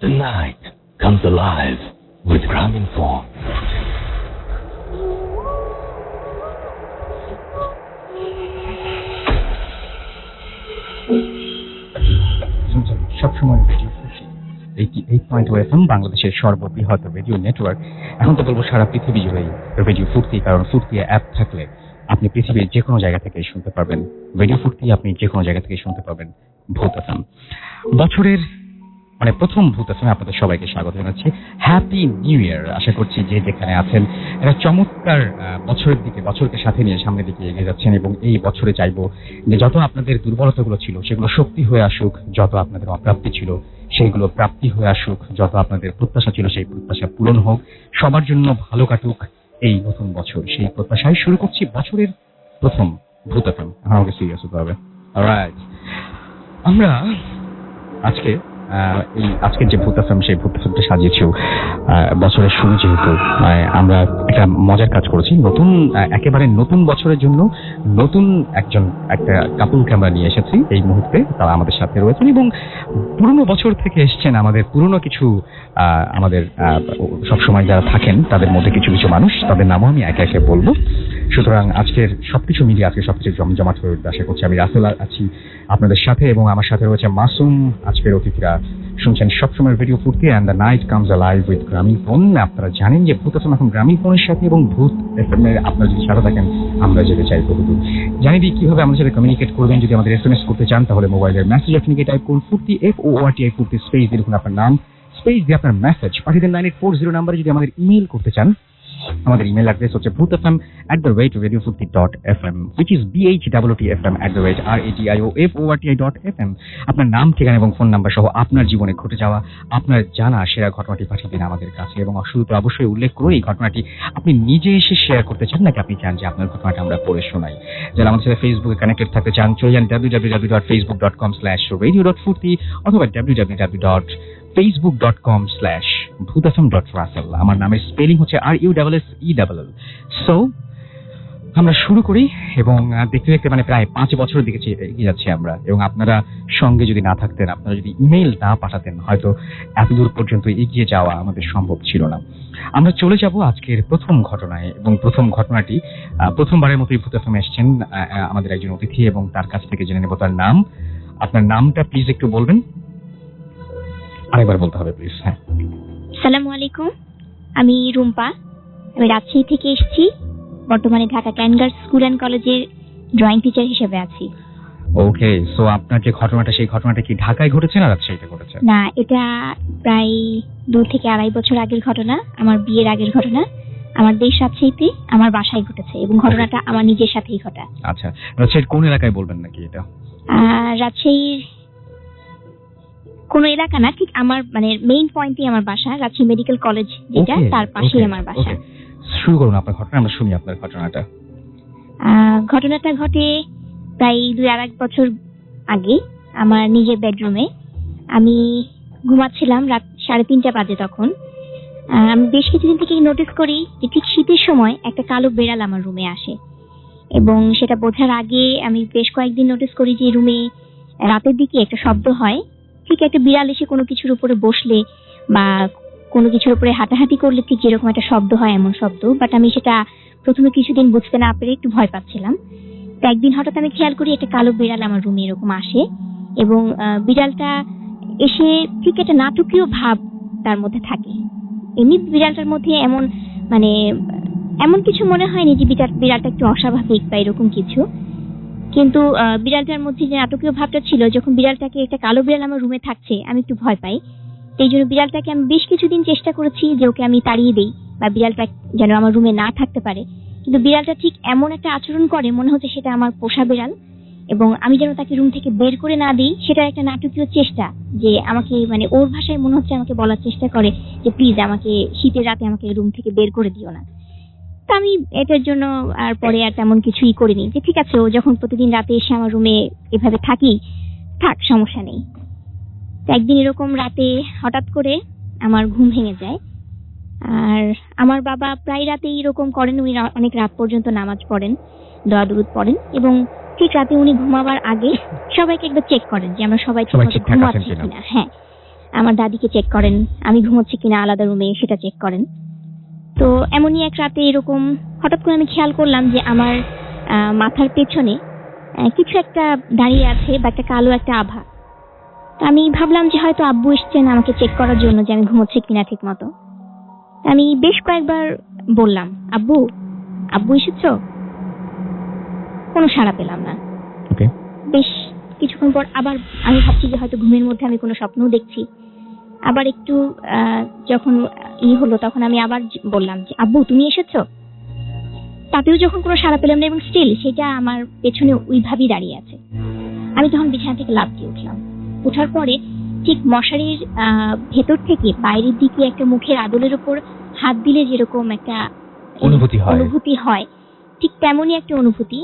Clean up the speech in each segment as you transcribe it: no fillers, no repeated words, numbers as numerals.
The night comes alive with Gramophone. সবসময় radio 88.2 FM বাংলাদেশের সর্ববৃহৎ রেডিও নেটওয়ার্ক। এখন তো বলবো সারা পৃথিবী জুড়েই রেডিও ফুর্তি, কারণ ফুর্তি অ্যাপ থাকলে আপনি পৃথিবীর যে কোনো জায়গা থেকে শুনতে পারবেন। রেডিও ফুর্তি আপনি যে কোনো জায়গা থেকে শুনতে পারবেন। ভূত এফএম বছরের প্রথম ভূত এফএম আপনাদের সবাইকে স্বাগত জানাচ্ছি। Happy new year. আশা করছি যে যেখানে আছেন একটা চমৎকার বছরের দিকে, বছরকে সাথে নিয়ে সামনের দিকে এগিয়ে যাচ্ছেন এবং এই বছরে চাইবো যে যত আপনাদের দুর্বলতাগুলো ছিল সেগুলো শক্তি হয়ে আসুক, যত আপনাদের অপ্রাপ্তি ছিল সেইগুলো প্রাপ্তি হয়ে আসুক, যত আপনাদের প্রত্যাশা ছিল সেই প্রত্যাশা পূরণ হোক, সবার জন্য ভালো কাটুক এই নতুন বছর। সেই প্রত্যাশায় শুরু করছি বছরের প্রথম ভূত এফএম। আমাকে সিরিয়াস হতে হবে। অলরাইট, আমরা আজকের যে ভূত এফএম, সেই ভূত এফএমটা সাজিয়েছি বছরের শুরু, যেহেতু আমরা একটা মজার কাজ করেছি। একেবারে নতুন বছরের জন্য নতুন একটা কাপলকে আমরা নিয়ে এসেছি এই মুহূর্তে। তারা আমাদের সাথে রয়েছেন এবং পুরনো বছর থেকে এসছেন। আমাদের পুরনো কিছু আমাদের সবসময় যারা থাকেন তাদের মধ্যে কিছু কিছু মানুষ, তাদের নামও আমি একে একে বলবো। সুতরাং আজকের সবকিছু মিলিয়ে আজকে সবকিছু জমজমাট হয়ে উঠবে। আশা করছি আমি রাসেল আছি আপনাদের সাথে এবং আমার সাথে রয়েছে মাসুম। আজকের অতিথিরা শুনছেন সবসময় রেডিও ফুর্তি and the night comes alive with Grameenphone. আপনারা জানেন যে ভূত এফএম এখন গ্রামীণফোনের সাথে এবং ভূত এফএম এর আপনারা যদি সাথে থাকেন আমরা যেতে চাই বহুদূর। জানিয়ে দিই কিভাবে আমাদের সাথে কমিউনিকেট করবেন। যদি আমাদের এসএমএস করতে চান তাহলে মোবাইলের মেসেজ অপশনে টাইপ করুন ফুর্তি FORTI ফুর্তি স্পেস দিয়ে লিখুন আপনার নাম, স্পেস দিয়ে আপনার মেসেজ পাঠিয়ে দেন 9840 নাম্বারে। যদি আমাদের ইমেল করতে চান, আমাদের ইমেল অ্যাড্রেস হচ্ছে bhootfm@radiofurti.fm, which is bhootfm@radioforti.fm। আপনার নাম, ঠিকানা এবং ফোন নাম্বার সহ আপনার জীবনে ঘটে যাওয়া আপনার জানা সেরা ঘটনাটি পাঠিয়ে দিন আমাদের কাছে। এবং শুরুতে অবশ্যই উল্লেখ করুন এই ঘটনাটি আপনি নিজে এসে শেয়ার করতে চান নাকি আপনি চান যে আপনার ঘটনাটা আমরা পড়ে শোনাই। যারা আমাদের সাথে ফেসবুকে কানেক্টেড থাকতে চান চলে যান www.facebook.com/radiofurti অথবা www.facebook.com/bhootfm.russell। আমার নামের স্পেলিং হচ্ছে RUSSELL। সো আমরা শুরু করি এবং দেখতে দেখতে প্রায় 5 বছরের দিকে এগিয়ে যাচ্ছি আমরা। এবং আপনারা সঙ্গে যদি না থাকতেন, আপনারা যদি ইমেইল না পাঠাতেন, হয়তো এতদূর পর্যন্ত এগিয়ে যাওয়া আমাদের সম্ভব ছিল না। আমরা চলে যাব আজকের প্রথম ঘটনায় এবং প্রথম ঘটনাটি প্রথমবারের মতোই ভূত এফএম এসেছেন আমাদের একজন অতিথি এবং তার কাছ থেকে জেনে নেব তার নাম। আপনার নামটা প্লিজ একটু বলবেন। আরেকবার বলতে হবে প্লিজ। হ্যাঁ, আসসালামু আলাইকুম, আমি রুম্পা। আমি রাজশাহী থেকে এসেছি। বর্তমানে ঢাকা ক্যানগার স্কুল অ্যান্ড কলেজের ড্রয়িং টিচার হিসেবে আছি। ওকে, সো আপনার যে ঘটনাটা, সেই ঘটনাটা কি ঢাকায় ঘটেছে না রাজশাহীতে ঘটেছে? না, এটা প্রায় 2 থেকে 2.5 বছর আগের ঘটনা। আমার বিয়ের আগের ঘটনা। আমার দেশ রাজশাহীতে, আমার বাসায় ঘটেছে এবং ঘটনাটা আমার নিজের সাথেই ঘটা। আচ্ছা, রাজশাহীর কোন এলাকায় বলবেন নাকি এটা? রাজশাহীর কোন এলাকা না, ঠিক আমার মেইন পয়েন্টই আমার বাসা। রাজশাহী মেডিকেল কলেজ যেটা, তার পাশেই আমার বাসা। শুরু করুন আপনার ঘটনা, আমরা শুনি আপনার ঘটনাটা। ঘটনাটা ঘটে প্রায় 2-2.5 বছর আগে আমার নিজের বেডরুমে। আমি ঘুমাচ্ছিলাম, রাত 3:30 বাজে তখন। আমি বেশ কিছুদিন থেকে নোটিস করি যে ঠিক শীতের সময় একটা কালো বেড়াল আমার রুমে আসে এবং সেটা বোঝার আগে আমি বেশ কয়েকদিন নোটিস করি যে রুমে রাতের দিকে একটা শব্দ হয়। ঠিক একটা বিড়াল এসে কোনো কিছুর উপরে বসলে বা কোনো কিছুর উপরে হাঁটাহাঁটি করলে ঠিক যেরকম একটা শব্দ হয়, এমন শব্দ। বাট আমি সেটা প্রথমে কিছুদিন বুঝতে না পেরে একটু ভয় পাচ্ছিলাম। তো একদিন হঠাৎ আমি খেয়াল করি একটা কালো বিড়াল আমার রুমে এরকম আসে এবং বিড়ালটা এসে ঠিক একটা নাটকীয় ভাব তার মধ্যে থাকে। এমনি বিড়ালটার মধ্যে এমন কিছু মনে হয়নি যে বিড়ালটা একটু অস্বাভাবিক বা এরকম কিছু, কিন্তু বিড়ালটার মধ্যে যে নাটকীয় ভাবটা ছিল, যখন বিড়ালটাকে একটা কালো বিড়াল আমার রুমে থাকছে আমি একটু ভয় পাই। এই জন্য বিড়ালটাকে আমি বেশ কিছুদিন চেষ্টা করেছি যে ওকে আমি তাড়িয়ে দেই বা বিড়ালটা যেন আমার রুমে না থাকতে পারে, কিন্তু বিড়ালটা ঠিক এমন একটা আচরণ করে মনে হচ্ছে সেটা আমার পোষা বিড়াল এবং আমি যেন তাকে রুম থেকে বের করে না দিই। সেটা একটা নাটকীয় চেষ্টা যে আমাকে ওর ভাষায় মনে হচ্ছে আমাকে বলার চেষ্টা করে যে প্লিজ আমাকে শীতের রাতে আমাকে রুম থেকে বের করে দিও না। তো আমি এটার জন্য আর পরে আর তেমন কিছুই করিনি, যে ঠিক আছে ও যখন প্রতিদিন রাতে এসে আমার রুমে এভাবে থাক, সমস্যা নেই। তো একদিন এরকম রাতে হঠাৎ করে আমার ঘুম ভেঙে যায়। আর আমার বাবা প্রায় রাতে এরকম করেন, উনি অনেক রাত পর্যন্ত নামাজ পড়েন, দোয়া দুরুদ পড়েন এবং ঠিক রাতে উনি ঘুমাবার আগে সবাইকে একবার চেক করেন যে আমরা সবাই ঠিকমতো ঘুমাচ্ছি কিনা। হ্যাঁ, আমার দাদিকে চেক করেন, আমি ঘুমোচ্ছি কিনা আলাদা রুমে সেটা চেক করেন। তো এমনই এক রাতে এরকম হঠাৎ করে আমি খেয়াল করলাম যে আমার মাথার পেছনে কিছু একটা দাঁড়িয়ে আছে বা একটা কালো একটা আভা। তো আমি ভাবলাম যে হয়তো আব্বু এসছেন আমাকে চেক করার জন্য যে আমি ঘুমোচ্ছি কিনা ঠিক মতো। আমি বেশ কয়েকবার বললাম, আব্বু আব্বু এসেছো? কোনো সাড়া পেলাম না। ওকে। বেশ কিছুক্ষণ পর আবার আমি ভাবছি যে হয়তো ঘুমের মধ্যে আমি কোনো স্বপ্নও দেখছি। আবার একটু যখন হলো তখন আমি আবার বললাম যে আব্বু তুমি এসেছো? তাতেও যখন কোনো সাড়া পেলাম না এবং স্টিল সেটা আমার পেছনে ওইভাবেই দাঁড়িয়ে আছে। আমি তখন বিছানা থেকে লাফ দিয়ে উঠলাম। ওঠার পরে ঠিক মশারির ভেতর থেকে বাইরের দিকে একটা মুখের আদলের উপর হাত দিলে যেরকম একটা অনুভূতি হয় ঠিক তেমনই একটা অনুভূতি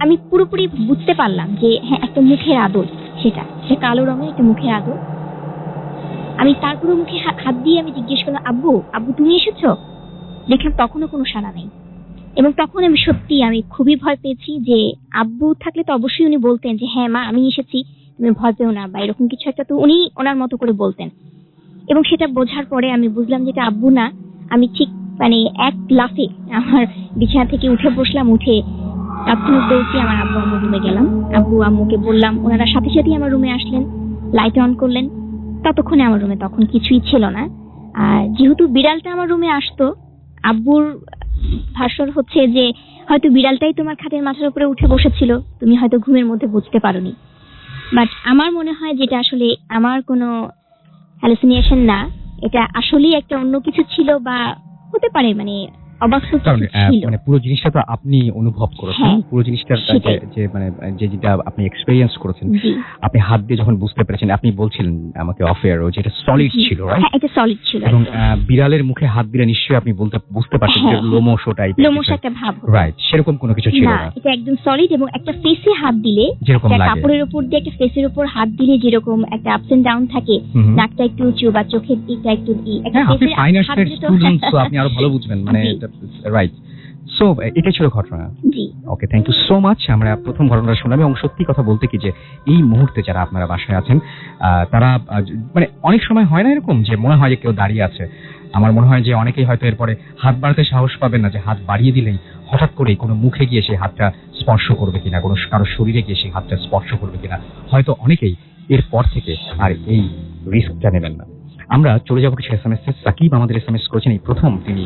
আমি পুরোপুরি বুঝতে পারলাম যে হ্যাঁ একটা মুখের আদল, সেটা কালো রঙের একটা মুখের আদল। আমি তারপরে মুখে হাত দিয়ে আমি জিজ্ঞেস করলাম, আব্বু আব্বু তুমি এসেছো? দেখলাম তখনও কোনো সাড়া নেই। এবং তখন আমি খুবই ভয় পেয়েছি যে আব্বু থাকলে তো অবশ্যই উনি বলতেন যে হ্যাঁ মা আমি এসেছি, তুমি ভয় পেও না বা এরকম কিছু একটা, তো উনি ওনার মতো করে বলতেন। এবং সেটা বোঝার পরে আমি বুঝলাম যে এটা আব্বু না। আমি ঠিক মানে এক লাফে আমার বিছানা থেকে উঠে বসলাম, উঠে তাৎক্ষণিক দৌড়ে আমার আব্বু আম্মুর রুমে গেলাম। আব্বু আম্মুকে বললাম, ওনারা সাথে সাথেই আমার রুমে আসলেন, লাইট অন করলেন। ততক্ষণে আমার রুমে তখন কিছুই ছিল না। আর যেহেতু বিড়ালটা আমার রুমে আসতো, আব্বুর ভাষ্য হচ্ছে যে হয়তো বিড়ালটাই তোমার খাটের মাথার উপরে উঠে বসেছিল, তুমি হয়তো ঘুমের মধ্যে বুঝতে পারোনি। বাট আমার মনে হয় যেটা আসলে আমার কোনো হ্যালুসিনেশন না, এটা আসলেই একটা অন্য কিছু ছিল বা হতে পারে মানে অবাক মানে পুরো জিনিসটা তো আপনি অনুভব করেছেন। পুরো জিনিসটার যে মানে যেটা আপনি এক্সপেরিয়েন্স করেছেন, আপনি হাত দিয়ে যখন বুঝতে পেরেছেন, আপনি বলছিলেন আমাকে অফ এয়ার যেটা সলিড ছিল, রাইট? হ্যাঁ, এটা সলিড ছিল। এবং বিড়ালের মুখে হাত দিলে নিশ্চয়ই আপনি বুঝতে পারছেন যে লোমশো টাইপের, লোমশ একটা ভাব, রাইট? সেরকম কোনো কিছু ছিল না, এটা একদম সলিড। এবং একটা ফেসে হাত দিলে, একটা কাপড়ের উপর দিয়ে একটা ফেসের উপর হাত দিলে যেরকম একটা আপস এন্ড ডাউন থাকে, নাকটা একটু উঁচু বা চোখের দিকটা একটু একটা আপনি ফাইন আর্টসের স্টুডেন্ট, তো আপনি আরো ভালো বুঝবেন, মানে রাইট। সো এটাই ছিল ঘটনা। জি ওকে, থ্যাংক ইউ সো মাচ। আমরা প্রথম ঘটনাটা শুনলাম এবং সত্যি কথা বলতে কি যে এই মুহূর্তে যারা আপনারা বাসায় আছেন তারা মানে অনেক সময় হয় না এরকম যে মনে হয় যে কেউ দাঁড়িয়ে আছে। আমার মনে হয় যে অনেকেই হয়তো এরপরে হাত বাড়াতে সাহস পাবেন না, যে হাত বাড়িয়ে দিলেই হঠাৎ করে কোনো মুখে গিয়ে সেই হাতটা স্পর্শ করবে কিনা, কোনো কারো শরীরে গিয়ে সেই হাতটা স্পর্শ করবে কিনা, হয়তো অনেকেই এরপর থেকে আর এই রিস্কটা নেবেন না। আমরা চলে যাবো কিছু এসএমএস। সাকিব আমাদের এসএমএস করেছেন, এই প্রথম তিনি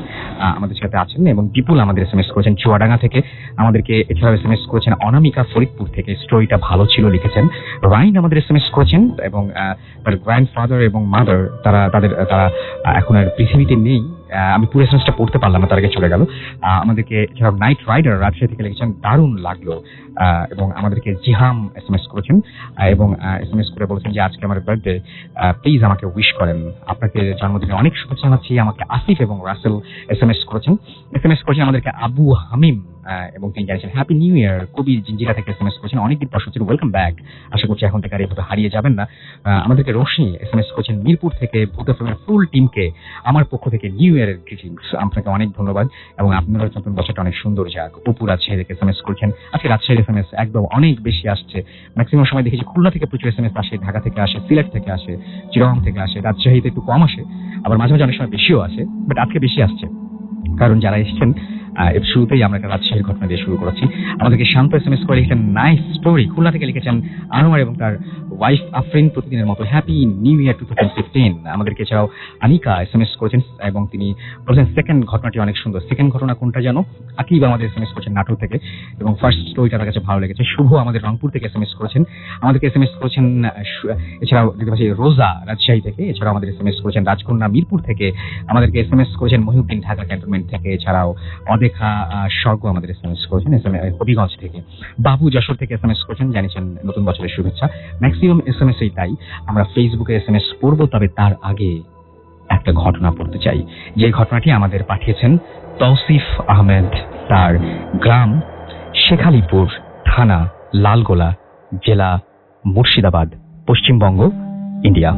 আমাদের সাথে আছেন, এবং বিপুল আমাদের এসএমএস করেছেন চুয়াডাঙ্গা থেকে আমাদেরকে। এছাড়াও এসএমএস করেছেন অনামিকা ফরিদপুর থেকে, স্টোরিটা ভালো ছিল লিখেছেন। রাইন আমাদের এসএমএস করেছেন এবং তার গ্র্যান্ডফাদার এবং মাদার তারা এখন আর পৃথিবীতে নেই। আমি পুরো এসএমএসটা পড়তে পারলাম না, তার আগে চলে গেল। আমাদেরকে এছাড়াও নাইট রাইডার রাজশাহী থেকে লিখেছেন দারুণ লাগলো, এবং আমাদেরকে জিহাম এসএমএস করেছেন এবং এসএমএস করে বলেছেন যে আজকে আমার বার্থডে, প্লিজ আমাকে উইশ করেন, আপনাকে জন্মদিনে অনেক শুভেচ্ছা জানাচ্ছি। আমাকে আসিফ এবং রাসেল এসএমএস করেছেন আমাদেরকে আবু হামিম, এবং তিনি জানিয়েছেন হ্যাপি নিউ ইয়ার। কবি জিঞ্জিরা থেকে এসএমএস করেছেন অনেকদিন পর সত্যি ওয়েলকাম ব্যাক, আশা করছি এখন থেকে আর এইভাবে হারিয়ে যাবেন না। আমাদেরকে রোশনি এসএমএস করেছেন মিরপুর থেকে, ভূত এফএমের ফুল টিমকে আমার পক্ষ থেকে নিউ ইয়ারের গ্রিটিংস, আপনাকে অনেক ধন্যবাদ এবং আপনারা নতুন বছরটা অনেক সুন্দর যাক। অপু রাজশাহী থেকে এসএমএস করেছেন, আজকে রাজশাহীর এসএমএস একদম অনেক বেশি আসছে, ম্যাক্সিমাম সময় দেখেছি খুলনা থেকে প্রচুর এসএমএস আসে, ঢাকা থেকে আসে, সিলেট থেকে আসে, চিরং থেকে আসে, রাজশাহীতে একটু কম আসে, আবার মাঝে মাঝে অনেক সময় বেশিও আসে, বাট আজকে বেশি আসছে কারণ যারা এসেছেন শুরুতেই আমরা একটা রাজশাহীর ঘটনা দিয়ে শুরু করেছি। আমাদেরকে শান্ত এসএমএস করে লিখেছেন নাইস স্টোরি, খুলনা থেকে লিখেছেন আনোয়ার এবং তার ওয়াইফ আফরিন প্রতিদিনের মতো হ্যাপি নিউ ইয়ার 2015। আমাদেরকে এছাড়াও আনিকা এসএমএস করেছেন এবং তিনি বলছেন সেকেন্ড ঘটনাটি অনেক সুন্দর। সেকেন্ড ঘটনা কোনটা জানো? আকিব আমাদের এসএমএস করেছেন নাটোর থেকে এবং ফার্স্ট স্টোরিটা তার কাছে ভালো লেগেছে। শুভ আমাদের রংপুর থেকে এসএমএস করেছেন, আমাদেরকে এসএমএস করেছেন এছাড়াও দেখতে পাচ্ছি রোজা রাজশাহী থেকে, এছাড়াও আমাদের এসএমএস করেছেন রাজকন্যা মিরপুর থেকে, আমাদেরকে এসএমএস করেছেন মহিউদ্দিন ঢাকা ক্যান্টনমেন্ট থেকে, এছাড়াও অদেখা স্বর্গ আমাদের এসএমএস করেছেন হবিগঞ্জ থেকে, বাবু যশোর থেকে এসএমএস করেছেন, জানিয়েছেন নতুন বছরের শুভেচ্ছা। ম্যাক্সিমাম এসএমএস এই তাই, আমরা ফেসবুকে এসএমএস পড়বো, তবে তার আগে একটা ঘটনা পড়তে চাই, যে ঘটনাটি আমাদের পাঠিয়েছেন তৌসিফ আহমেদ, তার গ্রাম শেখালিপুর, থানা লালগোলা, জেলা মুর্শিদাবাদ, পশ্চিমবঙ্গ, ইন্ডিয়া।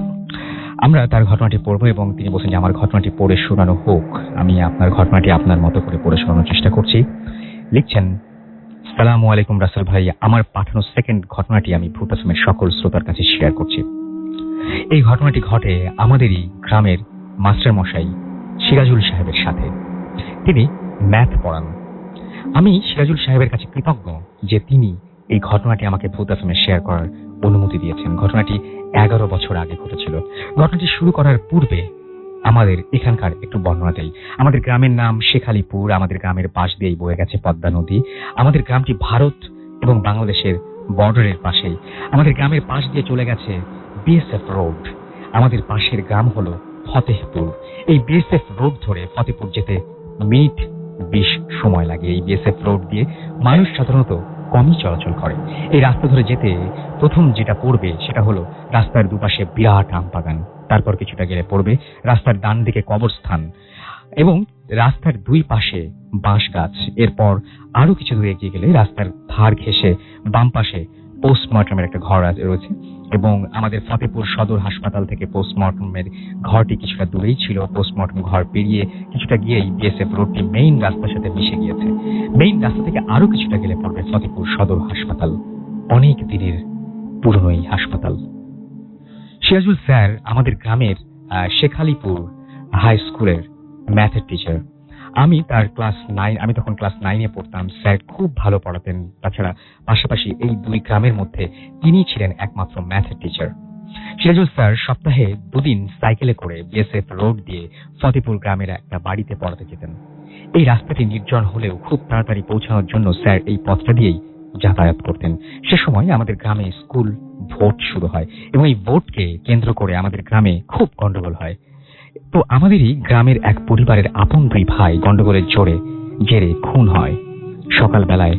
আমরা তার ঘটনাটি পড়বো এবং তিনি বলছেন যে আমার ঘটনাটি পড়ে শোনানো হোক। আমি আপনার ঘটনাটি আপনার মতো করে পড়ে শোনানোর চেষ্টা করছি। লিখছেন, আসসালামু আলাইকুম রাসেল ভাই, আমার পাঠানো সেকেন্ড ঘটনাটি আমি ভূত এফএমের সকল শ্রোতার কাছে শেয়ার করছি। এই ঘটনাটি ঘটে আমাদেরই গ্রামের মাস্টারমশাই সিরাজুল সাহেবের সাথে। তিনি ম্যাথ পড়ান। আমি সিরাজুল সাহেবের কাছে কৃতজ্ঞ যে তিনি এই ঘটনাটি আমাকে ভূত এফএমে শেয়ার করার অনুমতি দিয়েছেন। ঘটনাটি 11 বছর আগে ঘটেছিল। ঘটনাটি শুরু করার পূর্বে আমাদের এখানকার একটু বর্ণনা দেই। আমাদের গ্রামের নাম শেখালিপুর। আমাদের গ্রামের পাশ দিয়েই বয়ে গেছে পদ্মা নদী। আমাদের গ্রামটি ভারত এবং বাংলাদেশের বর্ডারের পাশেই। আমাদের গ্রামের পাশ দিয়ে চলে গেছে বিএসএফ রোড। আমাদের পাশের গ্রাম হলো ফতেহপুর। এই বিএসএফ রোড ধরে ফতেহপুর যেতে মিনিট 20 সময় লাগে। এই বিএসএফ রোড দিয়ে মানুষ সাধারণত কমই চলাচল করে। এই রাস্তা ধরে যেতে প্রথম যেটা পড়বে সেটা হলো রাস্তার দুপাশে বিরাট আম বাগান। তারপর কিছুটা গেলে পড়বে রাস্তার ডান দিকে কবরস্থান এবং রাস্তার দুই পাশে বাঁশ গাছ। এরপর আরো কিছু দূরে এগিয়ে গেলে রাস্তার ধার ঘেঁষে বাম পাশে পোস্টমর্টমের একটা ঘর রয়েছে এবং আমাদের ফতেপুর সদর হাসপাতাল থেকে পোস্টমর্টমের ঘরটি কিছুটা দূরেই ছিল। পোস্টমর্টম ঘর পেরিয়ে কিছুটা গিয়েই বিএসএফ রোডটি মেইন রাস্তার সাথে মিশে গিয়েছে। মেইন রাস্তা থেকে আরো কিছুটা গেলে পড়বে ফতেপুর সদর হাসপাতাল, অনেক দিনের পুরনো এই হাসপাতাল। সিরাজুল স্যার আমাদের গ্রামের শেখালিপুর হাই স্কুলের ম্যাথের টিচার। আমি তখন ক্লাস 9-এ পড়তাম। স্যার খুব ভালো পড়াতেন। তাছাড়া পাশাপাশি এই দুই গ্রামের মধ্যে তিনি ছিলেন একমাত্র ম্যাথের টিচার। সিরাজুল স্যার সপ্তাহে 2 দিন সাইকেলে করে বিএসএফ রোড দিয়ে ফতেপুর গ্রামের একটা বাড়িতে পড়াতে যেতেন। এই রাস্তাটি নির্জন হলেও খুব তাড়াতাড়ি পৌঁছানোর জন্য স্যার এই পথটা দিয়েই যাতায়াত করতেন। সে সময় আমাদের গ্রামে স্কুল ভোট শুরু হয় এবং এই ভোটকে কেন্দ্র করে আমাদের গ্রামে খুব গন্ডগোল হয়। তো আমাদেরই গ্রামের এক পরিবারের আপন 2 ভাই গন্ডগোলের জেরে খুন হয়। সকালবেলায়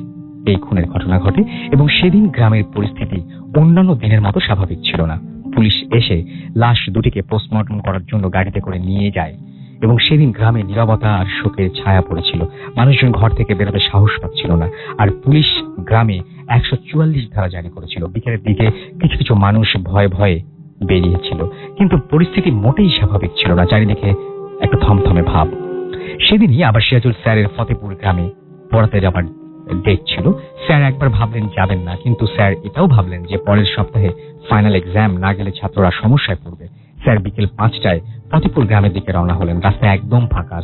এই খুনের ঘটনা ঘটে এবং সেদিন গ্রামের পরিস্থিতি অন্যান্য দিনের মতো স্বাভাবিক ছিল না। পুলিশ এসে লাশ দুটিকে পোস্টমর্টম করার জন্য গাড়িতে করে নিয়ে যায় এবং সেদিন গ্রামে নীরবতা আর শোকের ছায়া পড়েছিল। মানুষজন ঘর থেকে বেরোতে সাহস পাচ্ছিল না। আর পুলিশ গ্রামে 144 ধারা জারি করেছিল। বিকেলের দিকে কিছু কিছু মানুষ ভয়ে ভয়ে বেরিয়েছিল, কিন্তু পরিস্থিতি মোটেই স্বাভাবিক ছিল না। চারিদিকে একটা থমথমে ভাব। সেদিনই আবার সিরাজুল স্যারের ফতেপুর গ্রামে পড়াতে যাবার ডেট ছিল। স্যার একবার ভাবলেন যাবেন না, কিন্তু স্যার এটাও ভাবলেন যে পরের সপ্তাহে ফাইনাল এক্সাম, না গেলে ছাত্ররা সমস্যায় পড়বে। স্যার বিকেল 5টায় ফতেপুর গ্রামের দিকে রওনা হলেন। রাস্তা একদম ফাঁকা।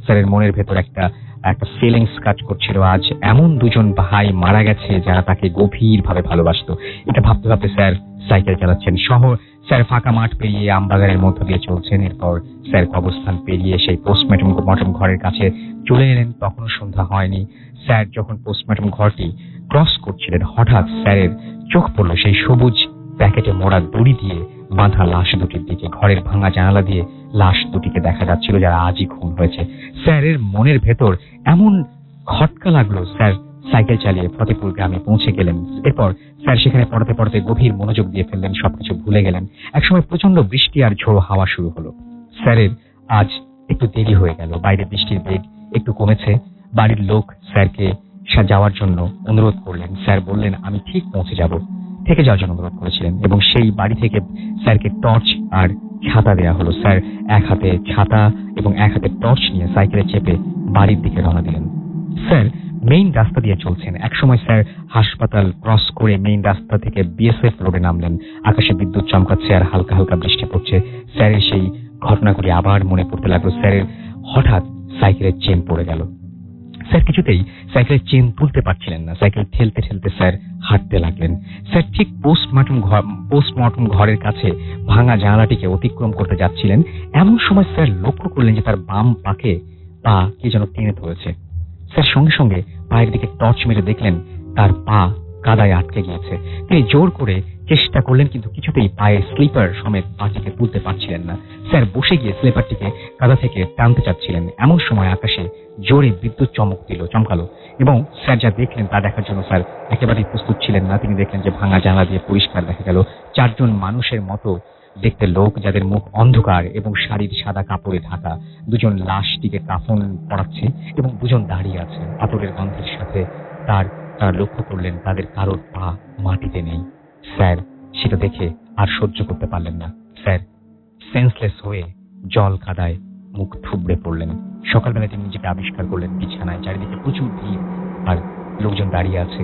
স্যারের মনের ভেতর একটা ফিলিংস কাজ করছিল। আজ এমন 2জন ভাই মারা গেছে যারা তাকে গভীরভাবে ভালোবাসতো। এটা ভাবতে ভাবতে স্যার সাইকেল চালাচ্ছেন। স্যার ফাঁকা মাঠ পেরিয়ে আমবাগানের মধ্য দিয়ে চলছেন। এরপর স্যার কবরস্থান পেরিয়ে সেই পোস্টমর্টম ঘরের কাছে চলে এলেন। তখনও সন্ধ্যা হয়নি। স্যার যখন পোস্টমর্টম ঘরটি ক্রস করছিলেন, হঠাৎ স্যারের চোখ পড়ল সেই সবুজ প্যাকেটে মোড়া দড়ি দিয়ে বাঁধা লাশ দুটির দিকে। ঘরের ভাঙা জানালা দিয়ে লাশ দুটিকে দেখা যাচ্ছিল যারা আজই খুন হয়েছে। স্যারের মনের ভেতর এমন খটকা লাগলো, স্যার সাইকেল চালিয়ে ফতেপুর গ্রামে পৌঁছে গেলেন। এরপর স্যার সেখানে পড়াতে পড়াতে গভীর মনোযোগ দিয়ে ফেললেন, সবকিছু ভুলে গেলেন। একসময় প্রচন্ড বৃষ্টি আর ঝোড়ো হাওয়া শুরু হলো। স্যারের আজ একটু দেরি হয়ে গেল। বাইরে বৃষ্টির বেগ একটু কমেছে। বাড়ির লোক স্যারকে যাওয়ার জন্য অনুরোধ করলেন। স্যার বললেন আমি ঠিক পৌঁছে যাব। থেকে যাওয়ার জন্য অনুরোধ করেছিলেন এবং সেই বাড়ি থেকে স্যারকে টর্চ আর ছাতা দেওয়া হলো। স্যার এক হাতে ছাতা এবং এক হাতে টর্চ নিয়ে সাইকেলে চেপে বাড়ির দিকে রওনা দিলেন। স্যার মেইন রাস্তা দিয়ে চলছেন। একসময় স্যার হাসপাতাল ক্রস করে মেইন রাস্তা থেকে বিএসএফ রোডে নামলেন। আকাশে বিদ্যুৎ চমকাচ্ছে আর হালকা হালকা বৃষ্টি পড়ছে। স্যারের সেই ঘটনাগুলি আবার মনে পড়তে লাগলো। স্যারের হঠাৎ সাইকেলের চেন পড়ে গেল। স্যার কিছুতেই সাইকেলের চেন তুলতে পারছিলেন না। সাইকেল ঠেলতে ঠেলতে স্যার হাঁটতে লাগলেন। স্যার ঠিক পোস্টমর্টম ঘরের কাছে ভাঙা জানালাটিকে অতিক্রম করতে যাচ্ছিলেন। এমন সময় স্যার লক্ষ্য করলেন যে তার বাম পাকে পা কে যেন টেনে ধরেছে। স্যার সঙ্গে সঙ্গে পায়ের দিকে টর্চ মেরে দেখলেন তার পা কাদায় আটকে গিয়েছে। তিনি জোর করে চেষ্টা করলেন, কিন্তু কিছুতেই পায়ে স্লিপার সমেত পাটিকে তুলতে পারছিলেন না। স্যার বসে গিয়ে স্লিপারটিকে কাদা থেকে টানতে চাচ্ছিলেন। এমন সময় আকাশে জোরে বিদ্যুৎ চমকালো এবং স্যার যা দেখলেন তা দেখার জন্য স্যার একেবারেই প্রস্তুত ছিলেন না। তিনি দেখলেন যে ভাঙা জানলা দিয়ে পরিষ্কার দেখা গেল 4জন মানুষের মতো দেখতে লোক, যাদের মুখ অন্ধকার এবং শাড়ির সাদা কাপড়ে ঢাকা। 2জন লাশটিকে কাফন পরাচ্ছে এবং 2জন দাঁড়িয়ে আছে। আতরের গন্ধের সাথে তার লক্ষ্য করলেন তাদের কারোর পা মাটিতে নেই। স্যার সেটা দেখে আর সহ্য করতে পারলেন না। স্যার সেন্সলেস হয়ে জল কাদায় মুখ থুবড়ে পড়লেন। সকালবেলা তিনি নিজেকে আবিষ্কার করলেন বিছানায়। চারিদিকে প্রচুর ভিড় আর লোকজন দাঁড়িয়ে আছে।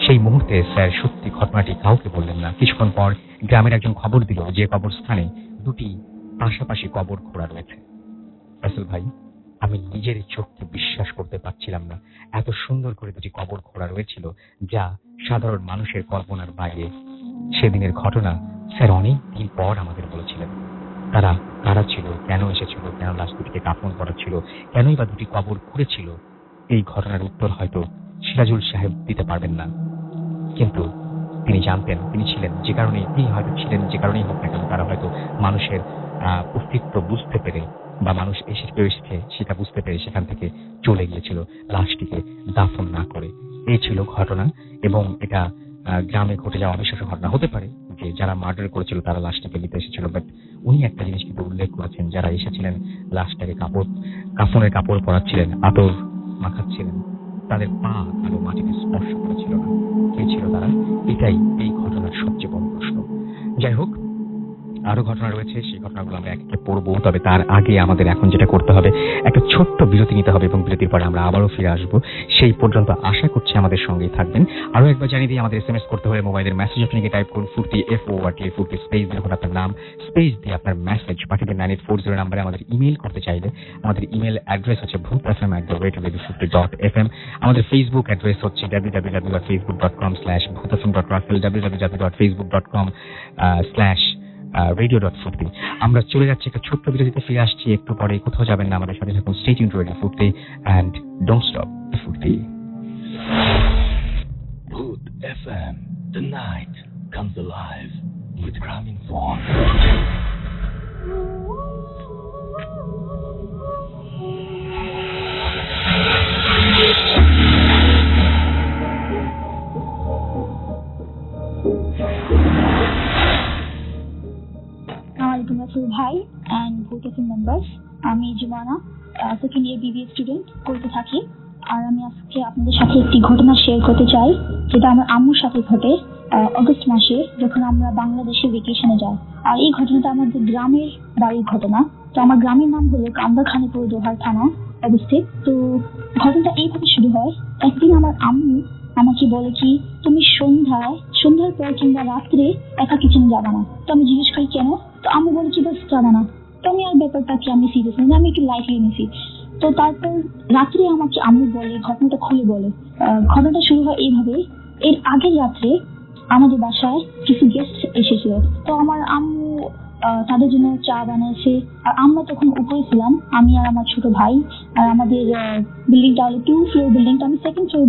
সেই মুহূর্তে স্যার সত্যি ঘটনাটি কাউকে বললেন না। কিছুক্ষণ পর গ্রামের একজন খবর দিল যে কবরস্থানে দুটি পাশাপাশি কবর খোঁড়া রয়েছে। রাসেল ভাই, আমি নিজের চোখকে বিশ্বাস করতে পারছিলাম না। এত সুন্দর করে দুটি কবর খোঁড়া রয়েছিল যা সাধারণ মানুষের কল্পনার বাইরে। সেদিনের ঘটনা স্যার অনেক দিন পর আমাদের বলেছিলেন। তারা কারা ছিল, কেন এসেছিল, কেন লাশ দুটিকে কাফন করা ছিল, কেনই বা দুটি কবর খুঁড়েছিল, এই ঘটনার উত্তর হয়তো সিরাজুল সাহেব দিতে পারবেন না, কিন্তু তিনি জানতেন, তিনি ছিলেন। যে কারণে তিনি হয়তো ছিলেন, যে কারণেই হোক না কেন, তারা হয়তো মানুষের অস্তিত্ব বুঝতে পেরে বা মানুষ এসেছে সেটা বুঝতে পেরে সেখান থেকে চলে গিয়েছিল লাশটিকে দাফন না করে। এই ছিল ঘটনা, এবং এটা গ্রামে ঘটে যাওয়া অবিশ্বাস্য ঘটনা। হতে পারে যে যারা মার্ডার করেছিল তারা লাশটাকে নিতে এসেছিল, বাট উনি একটা জিনিস কিন্তু উল্লেখ করেছেন, যারা এসেছিলেন লাশটাকে কাফনের কাপড় পরাচ্ছিলেন, আতর মাখাচ্ছিলেন, তাদের পা কালো মাটিতে স্পর্শ করেছিল না। কে ছিল তারা? এটাই এই ঘটনার সবচেয়ে বড় প্রশ্ন। যাই হোক, আরো ঘটনা রয়েছে, সেই ঘটনাগুলো আমরা একে পড়বো। তবে তার আগে আমাদের এখন যেটা করতে হবে, একটা ছোট্ট বিরতি নিতে হবে, এবং বিরতির পরে আমরা আবারও ফিরে আসবো। সেই পর্যন্ত আশা করছি আমাদের সঙ্গেই থাকবেন। আরো একবার জানিয়ে দিই, আমাদের SMS করতে হলে মোবাইলের মেসেজ অপশনে টাইপ করুন ফুর্তি FORT ফুর্তি স্পেস দিয়ে আপনার নাম স্পেস দিয়ে আপনার মেসেজ পাঠিয়ে দিন 9840 নাম্বারে। আমাদের ইমেল করতে চাইলে আমাদের ইমেল অ্যাড্রেস হচ্ছে bhutfm@radio50.fm। আমাদের ফেসবুক অ্যাড্রেস হচ্ছে www.facebook.com/bhutfm.russell www.facebook.com/radio.ফুর্তি। আমরা চলে যাচ্ছি একটা ছোট্ট বিরতিতে, ফিরে আসছি একটু পরে। কোথাও যাবেন না, আমাদের সাথে থাকুন। স্টে টিউনড টু রেডিও ফুর্তি এন্ড ডোন্ট স্টপ ফুর্তি। Bhoot FM. The night comes alive with Gramin Fawn. Rasel ভাই অ্যান্ড Bhoot FM মেম্বার্স, আমি Jumana, second year BBA student, করতে থাকি। আর আমি আজকে আপনাদের সাথে একটি ঘটনা শেয়ার করতে চাই, যেটা আমার আম্মুর সাথে ঘটে অগস্ট মাসে, যখন আমরা বাংলাদেশে ভেকেশনে যাই। আর এই ঘটনাটা আমাদের গ্রামের বাড়ির ঘটনা। তো আমার গ্রামের নাম হলো কান্দাখানীপুর দোহার থানা অবস্থিত। তো ঘটনাটা এইভাবে শুরু হয়। একদিন আমার আম্মু আমাকে বলে কি, তুমি সন্ধ্যার পর কিংবা রাত্রে একা কিচেনে যাবে না। তো আমি জিজ্ঞেস করি কেন? তো আম্মু বলে কি, বাস যাবে না। তো আমি আর ব্যাপারটাকে আমি সিরিয়াস নিই, আমি একটু লাইটলি নিয়েছি। তো তারপর রাত্রে আমাকে আম্মু বলে, ঘটনাটা খুলে বলে। ঘটনাটা শুরু হয় এইভাবে। এর আগের রাত্রে আমাদের বাসায় কিছু গেস্ট এসেছিল। তো আমার আম্মু তাদের জন্য চা বানিয়েছে। আর আমরা তখন উপরে ছিলাম, আমি আর আমার ছোট ভাই। আর আমাদের বিল্ডিংটা হলো 2 ফ্লোর বিল্ডিং। তো আমি সেকেন্ড ফ্লোর,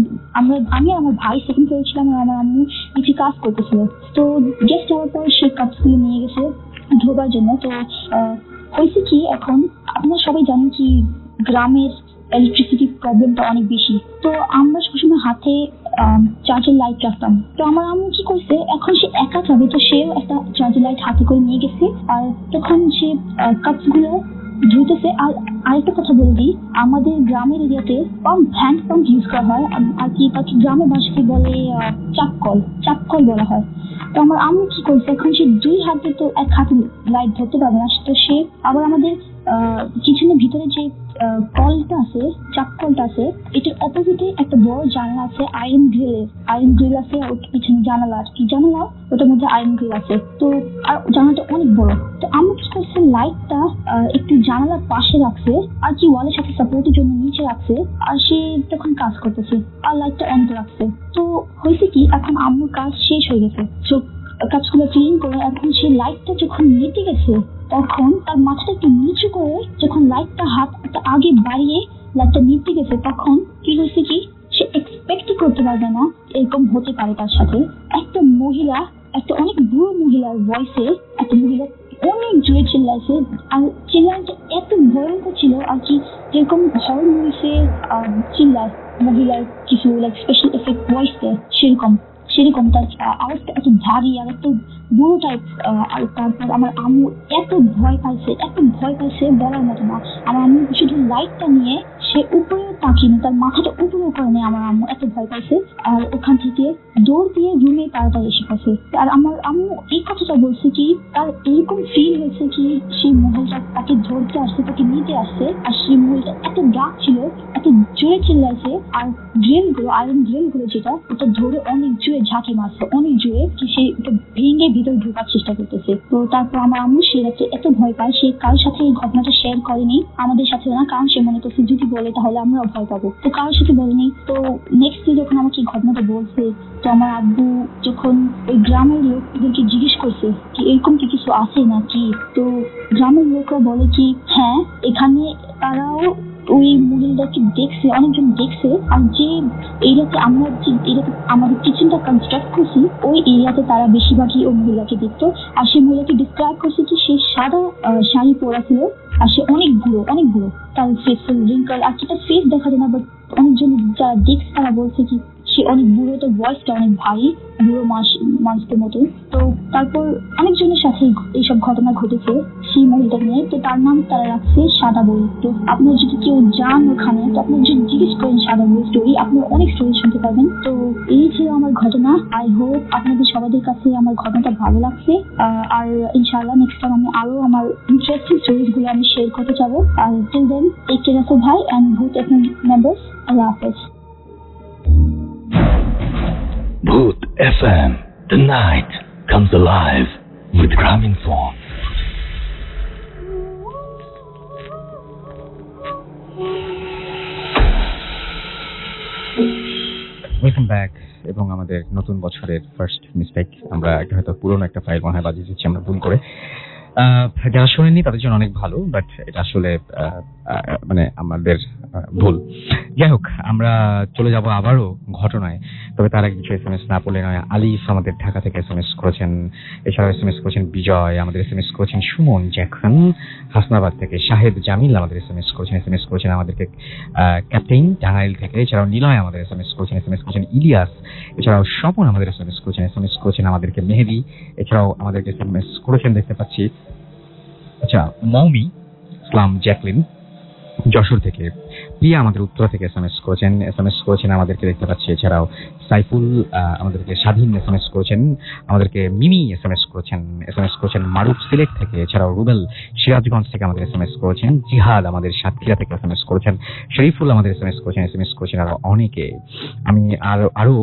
আমি আর আমার ভাই সেকেন্ড ফ্লোরে ছিলাম, আর আমার আম্মু কিছু কাজ করতেছিল। তো গেস্ট যাওয়ার পর সে কাপসগুলো নিয়ে গেছে ধোবার জন্য। তো হয়েছে কি, এখন আপনারা সবাই জানেন কি গ্রামের ইলেকট্রিসিটি প্রবলেমটা অনেক বেশি। তো আমরা সবসময় হাতে চার্জার লাইট রাখতাম। তো আমার আম্মু কি করছে, এখন সে একা যাবে, তো সেও একটা চার্জার লাইট হাতে করে নিয়ে গেছে। আর তখন সে কাপসগুলো ধুইতেছে। আর আরেকটা কথা বলে দিই, আমাদের গ্রামের এরিয়াতে হ্যান্ড পাম্প ইউজ করা হয়, আর কি তাকে গ্রামের ভাষাতে বলে চাপকল বলা হয়। তো আমার আম্মু কি করছে, এখন সে 2 হাতে তো এক হাতে লাইট ধরতে পারবে না। তো সে আবার আমাদের কিচেনের ভিতরে যে কলটা আছে, চাপকলটা আছে, এটার অপোজিটে একটা বড় জানলা আছে, আয়রন গ্রিল আছে। ওর পিছনে জানালা ওটার মধ্যে আয়রন গ্রিল আছে। তো আর জানালাটা অনেক বড়। তো আমি কি করছে, লাইটটা একটু জানালার পাশে রাখছে, আর কি ওয়ালের সাথে সাপোর্টের জন্য নিচে রাখছে। আর সে তখন কাজ করতেছে আর লাইটটা অন করে রাখছে। তো হয়েছে কি, এখন আম্মুর কাজ শেষ হয়ে গেছে, কাজগুলো ক্লিন করে এখন সে লাইটটা যখন নিতে গেছে, তখন তার মাথাটা একটু নিচু করে যখন লাইটটা হাতটা আগে বাড়িয়ে লাইটটা নিতে গেছে, তখন কি হয়েছে কি, সে এক্সপেক্টই করতে পারবে না এরকম হতে পারে তার সাথে। একটা অনেক বুড়ো মহিলার ভয়েসে একটা মহিলা অনেক জোরে চিল্লাইছে। আর চিল্লাইটা এত ভয়ঙ্কর ছিল, আর কি যেরকম হরর মুভিতে চিল্লায় মহিলার কিছু স্পেশাল এফেক্ট ভয়েস দেয়, সেরকম তার আওয়াজটা এত ভারী আর এত বুড়ো টাইপ। আর তারপর আমার আম্মু এত ভয় পাইছে বলার মতো না। আমার আম্মু শুধু লাইটটা নিয়ে সে উপরেও তাকিয়ে, তার মাথাটা উপরেও করে নেই। আমার আম্মু এত ভয় পাইছে, আর ওখান থেকে দৌড় দিয়ে রুমে তাড়াতাড়ি এসে গেছে। আর আমার আম্মু এই কথাটা বলছে কি, তার এরকম ফিল হয়েছে কি সেই মহিলাটা তাকে ধরতে আসছে, তাকে নিতে আসছে, আর সেই মহিলাটা এত রাগ ছিল, এত জোরে চিল্লাইছে, আর গ্রিলগুলো, আয়রন গ্রিলগুলো যেটা, ওটা ধরে অনেক জোরে ঝাঁকি মারছে, অনেক জোরে, কি সে ওটা ভেঙে ভিতরে ঢোকার চেষ্টা করতেছে। তো তারপর আমার আম্মু সে রাতে এত ভয় পায়, সে কারোর সাথে এই ঘটনাটা শেয়ার করেনি, আমাদের সাথে না, কারণ সে মনে করছে যদি বলে তাহলে আমরাও ভয় পাবো, তো কারোর সাথে বলেনি। তো নেক্সট ডে যখন আমাকে এই ঘটনাটা বলছে, তো আমার আব্বু যখন ওই গ্রামের লোকদেরকে জিজ্ঞেস করছে কি এরকম কি কিছু আছে নাকি, তো গ্রামের লোকরা বলে কি হ্যাঁ, এখানে তারাও ওই মহিলাকে দেখছে, অনেকজন দেখছে, আর যে এরিয়াতে আমরা যে এরিয়াতে আমাদের কিচেনটা কনস্ট্রাক্ট করছি, ওই এরিয়াতে তারা বেশিরভাগই ওই মহিলাকে দেখতো। আর সেই মহিলাকে ডিসক্রাইব করছে কি সে সাদা শাড়ি পরা ছিল, আর সে অনেক বুড়ো, তার ফেসফুল রিঙ্কল, আর কি তার ফেস দেখা যায় না, বাট অনেকজন যারা দেখছে তারা বলছে কি সে অনেক বুড়ো, তো ভয়েসটা অনেক ভারী, বুড়ো মানুষদের মতো। তো তারপর অনেকজনের সাথে এইসব ঘটনা ঘটেছে সেই মহিলাটা নিয়ে, তো তার নাম তারা রাখছে সাদা বই। তো আপনার যদি কেউ যান ওখানে, তো আপনার যদি জিজ্ঞেস করেন সাদা বই স্টোরি, আপনার অনেক স্টোরি শুনতে পারবেন। তো এই ছিল আমার ঘটনা। আই হোপ আপনাদের সবাদের কাছে আমার ঘটনাটা ভালো লাগছে, আর ইনশাআল্লাহ নেক্সট টাইম আমি আরো আমার ইন্টারেস্টিং স্টোরিজ গুলো আমি শেয়ার করতে যাবো। আর till then take care of ভাই অ্যান্ড ভূত এফএম মেম্বার্স। আল্লাহ হাফেজ। Bhoot FM. The night comes alive with Gramophone. Welcome back. এবং আমাদের নতুন বছরের ফার্স্ট মিস্টেক, আমরা একটা হয়তো পুরোনো একটা ফাইল মনে হয় বাজিয়ে দিচ্ছি আমরা ভুল করে। যারা শোনেননি তাদের জন্য অনেক ভালো, বাট এটা আসলে মানে আমাদের ভুল। যাই হোক, আমরা চলে যাব আবারও ঘটনায়, তবে তার আগে কিছু SMS না পড়লে নয়। আলিফ আমাদের ঢাকা থেকে SMS করেছেন, এছাড়াও SMS করেছেন বিজয়, আমাদের SMS করেছেন সুমন জ্যাকসন হাসনাবাদ থেকে, শাহেদ জামিল আমাদের SMS করেছেন আমাদেরকে ক্যাপ্টেন টাঙ্গাইল থেকে, এছাড়াও নিলয় আমাদের SMS করেছেন ইলিয়াস, এছাড়াও স্বপন আমাদের SMS করেছেন আমাদেরকে মেহেদি, এছাড়াও আমাদেরকে SMS করেছেন দেখতে পাচ্ছি আচ্ছা মৌমি ইসলাম জ্যাকলিন যশোর থেকে, প্রিয়া আমাদের উত্তরা থেকে SMS করেছেন আমাদেরকে দেখতে পাচ্ছি, এছাড়াও সাইফুল আমাদেরকে স্বাধীন SMS করেছেন, আমাদেরকে মিমি SMS করেছেন মারুফ সিলেট থেকে, এছাড়াও রুবেল সিরাজগঞ্জ থেকে আমাদের SMS করেছেন, জিহাদ আমাদের সাতক্ষীরা থেকে SMS করেছেন, শরীফুল আমাদের SMS করেছেন আরো অনেকে। আমি আরো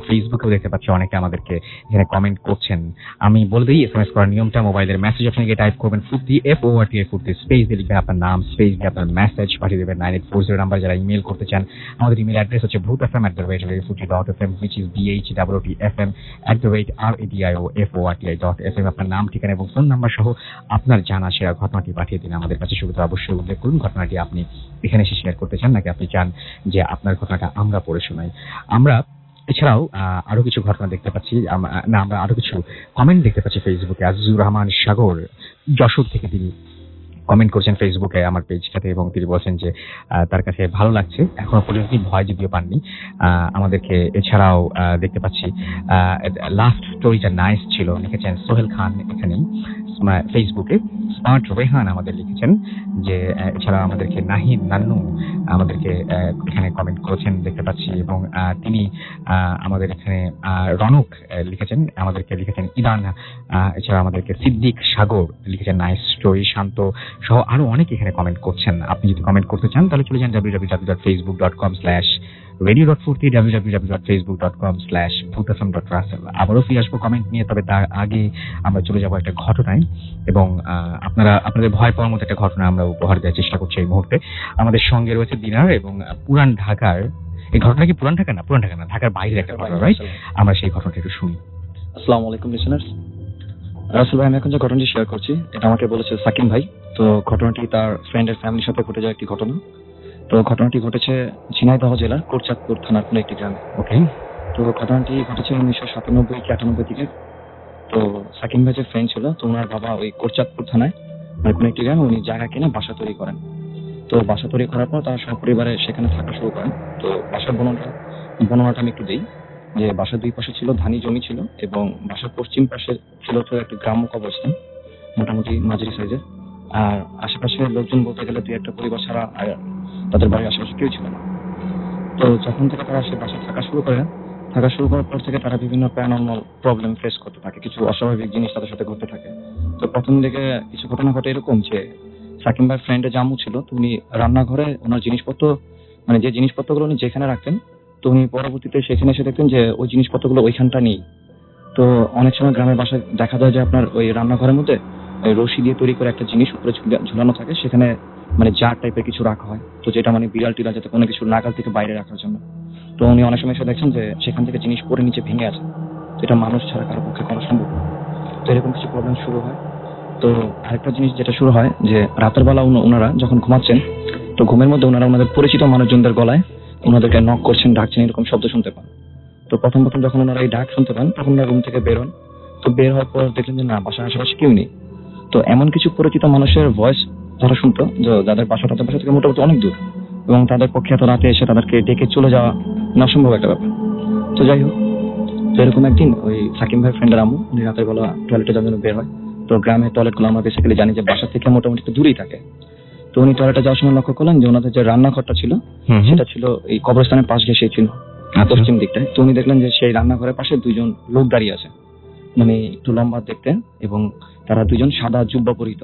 ফেসবুকেও দেখতে পাচ্ছি অনেকে আমাদেরকে এখানে কমেন্ট করছেন। আমি বলে দিই SMS করার নিয়মটা, মোবাইলের মেসেজ অপশনে গিয়ে টাইপ করবেন ফুর্তি FORT স্পেস দিয়ে লিখবেন আপনার নাম, স্পেস দিয়ে আপনার মেসেজ পাঠিয়ে দেবেন 9840 নাম্বার। যারা ইমেল করতে চান আমাদের ইমেল অ্যাড্রেস হচ্ছে bhootfm@radio40.fm, which is bhootfm@radio40.fm। আপনার নাম, ঠিকানা এবং ফোন নাম্বার সহ আপনার জানা সেরা ঘটনাটি পাঠিয়ে দিন আমাদের কাছে। শুধু অবশ্যই উল্লেখ করুন ঘটনাটি আপনি এখানে এসে শেয়ার করতে চান নাকি আপনি চান যে আপনার ঘটনাটা আমরা পড়ে শোনাই। আমরা এছাড়াও আরো কিছু ঘটনা দেখতে পাচ্ছি, আমরা আরো কিছু কমেন্ট দেখতে পাচ্ছি ফেসবুকে। আজিজুর রহমান সাগর যশোর থেকে তিনি কমেন্ট করছেন ফেসবুকে আমার পেজটাতে, এবং তিনি বলছেন যে তার কাছে ভালো লাগছে, এখনো পর্যন্ত ভয় যদিও পাননি আমাদেরকে। এছাড়াও দেখতে পাচ্ছি লাস্ট স্টোরিটা নাইস ছিল লিখেছেন সোহেল খান এখানে ফেসবুকে। স্মার্ট রেহান আমাদের লিখেছেন যে, এছাড়া আমাদেরকে নাহিদ নান্নু আমাদেরকে এখানে কমেন্ট করেছেন দেখতে পাচ্ছি, এবং তিনি আমাদের এখানে রনক আমাদেরকে লিখেছেন ইরান, এছাড়া আমাদেরকে সিদ্দিক সাগর লিখেছেন নাইস স্টোরি, শান্ত সহ আরো অনেকে এখানে কমেন্ট করছেন। আপনি যদি কমেন্ট করতে চান তাহলে চলে যান www.facebook.com/radio.40, www.facebook.com/bhootfm.russell। আবারও ফিরে আসবো কমেন্ট নিয়ে, তবে তার আগে আমরা চলে যাবো একটা ঘটনায়, এবং আপনাদের ভয় পাওয়ার মতো একটা ঘটনা আমরা উপহার দেওয়ার চেষ্টা করছি এই মুহূর্তে। আমাদের সঙ্গে রয়েছে দিনার, এবং পুরান ঢাকার এই ঘটনা কি পুরান ঢাকা না ঢাকার বাইরের একটা ঘটনা, রাইট? আমরা সেই ঘটনাটা একটু শুনি। আসসালামু আলাইকুম লিসেনার্স। রাসেল ভাই, আমি এখন যে ঘটনাটি শেয়ার করছি এটা আমাকে বলেছে সাকিম ভাই। তো ঘটনাটি তার ফ্রেন্ডের ফ্যামিলির সাথে ঘটে যায় একটি ঘটনা। তো ঘটনাটি ঘটেছে ঝিনাইদহ জেলার কোটচাঁদপুর থানার কোনো একটি গ্রামে। ওকে। তো ঘটনাটি ঘটেছে 1997 কি 98 দিকে। তো সাকিম ভাই যে ফ্রেন্ড ছিল, তো ওনার বাবা ওই কোটচাঁদপুর থানায় কোনো একটি গ্রামে উনি জায়গা কিনে বাসা তৈরি করেন। তো বাসা তৈরি করার পর তারা সপরিবারে সেখানে থাকা শুরু করেন। তো বাসার বর্ণনাটা আমি একটু দিই, যে বাসার দুই পাশে ছিল ধানি জমি ছিল, এবং বাসার পশ্চিম পাশে ছিল তো একটা গ্রাম্য কবরস্থান, মোটামুটি মাঝারি সাইজের। আর আশেপাশে লোকজন বলতে গেলে দুই একটা পরিবার ছাড়া আর তাদের বাড়ির আশেপাশে কেউ ছিল না। তো যখন থেকে তারা সে বাসায় থাকা শুরু করার পর থেকে তারা বিভিন্ন প্যারানর্মাল প্রবলেম ফেস করতে থাকে, কিছু অস্বাভাবিক জিনিস তাদের সাথে ঘটতে থাকে। তো প্রথম দিকে কিছু ঘটনা ঘটে এরকম যে সাকিম ভাইয়ের ফ্রেন্ডের যে আম্মু ছিল, তো উনি রান্নাঘরে ওনার জিনিসপত্র, মানে যে জিনিসপত্রগুলো উনি যেখানে রাখতেন, তো উনি পরবর্তীতে সেখানে এসে দেখতেন যে ওই জিনিসপত্রগুলো ওইখানটা নেই। তো অনেক সময় গ্রামের বাসায় দেখা যায় যে আপনার ওই রান্নাঘরের মধ্যে ওই রশি দিয়ে তৈরি করে একটা জিনিস উপরে ঝুলানো থাকে, সেখানে মানে জার টাইপের কিছু রাখা হয়, তো যেটা মানে বিড়াল টিড়াল যাতে কোনো কিছু নাগাল থেকে বাইরে রাখার জন্য। তো উনি অনেক সময় এসে দেখছেন যে সেখান থেকে জিনিস পরে নিচে ভেঙে আছে, তো এটা মানুষ ছাড়া কারো পক্ষে করা সম্ভব না। তো এরকম কিছু প্রবলেম শুরু হয়। তো আরেকটা জিনিস যেটা শুরু হয় যে রাতের বেলা ওনারা যখন ঘুমাচ্ছেন, তো ঘুমের মধ্যে ওনারা ওনাদের পরিচিত মানুষজনদের গলায় ওনাদেরকে নক করছেন, ডাকছেন, এরকম শব্দ শুনতে পান। তো প্রথম যখন ওনারা এই ডাক শুনতে পান, তখন ওনারা রুম থেকে বের হন। তো বের হওয়ার পর দেখলেন যে না, বাসার আশেপাশে কেউ নেই। তো এমন কিছু পরিচিত মানুষের ভয়েস তারা শুনতো যে যাদের বাসা তাদের বাসা থেকে মোটামুটি অনেক দূর, এবং তাদের পক্ষে এত রাতে এসে তাদেরকে ডেকে চলে যাওয়া অসম্ভব একটা ব্যাপার। তো যাই হোক, তো এরকম একদিন ওই সাকিম ভাইয়ের ফ্রেন্ডের আম্মু উনি রাতের বেলা টয়লেটে যাওয়ার জন্য বের হয়। তো গ্রামের টয়লেটগুলো আমরা বেসিক্যালি জানি যে বাসা থেকে মোটামুটি একটু দূরেই থাকে। তো উনি টয়লেটে যাওয়ার সময় লক্ষ্য করলেন যে ওনাদের যে রান্নাঘরটা ছিল সেটা ছিল এই কবরস্থানের পাশ ঘেঁষে ছিল পশ্চিম দিকটায়। তো উনি দেখলেন যে সেই রান্নাঘরের পাশে দুইজন লোক দাঁড়িয়ে আছে, মানে একটু লম্বা দেখতে, এবং তারা দুইজন সাদা জুব্বা পরিহিত।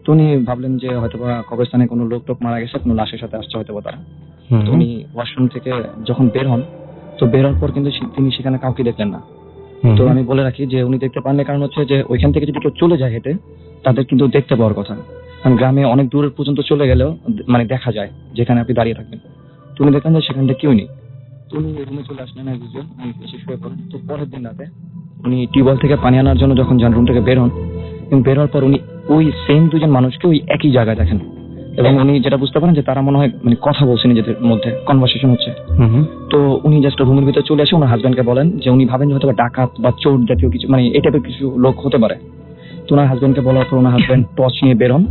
তো উনি ভাবলেন যে হয়তোবা কবরস্থানে কোনো লোক টোক মারা গেছে, কোনো লাশের সাথে আসছে হয়তো তারা। তো উনি ওয়াশরুম থেকে যখন বের হন, তো বের হওয়ার পর কিন্তু তিনি সেখানে কাউকে দেখলেন না। তো আমি বলে রাখি যে উনি দেখতে পাননি, কারণ হচ্ছে যে ওইখান থেকে যদি কেউ চলে যায় হেঁটে, তাদের কিন্তু দেখতে পাওয়ার কথা, কারণ গ্রামে অনেক দূর পর্যন্ত চলে গেলেও মানে দেখা যায় যেখানে আপনি দাঁড়িয়ে থাকবেন। তো উনি দেখলেন যে সেখানটা কেউ নেই। তো উনি রুমে চলে আসলেন, উনি এসে শুয়ে পড়েন। তো পরের দিন রাতে উনি টিউবওয়েল থেকে পানি আনার জন্য যখন যান, রুম থেকে বের হন, এবং বের হওয়ার পর উনি ওই সেম দুজন মানুষকে ওই একই জায়গায় দেখেন, এবং উনি যেটা বুঝতে পারেন যে তারা মনে হয় মানে কথা বলছে, নিজেদের মধ্যে কনভারসেশন হচ্ছে। তো উনি জাস্ট রুমের ভিতরে চলে আসে ওনার হাজবেন্ডকে বলেন যে উনি ভাবেন যে হয়তো ডাকাত বা চোর জাতীয় কিছু, মানে এই টাইপের কিছু লোক হতে পারে। তো ওনার হাজবেন্ডকে বলার পর ওনার হাজবেন্ড টর্চ নিয়ে বের হন।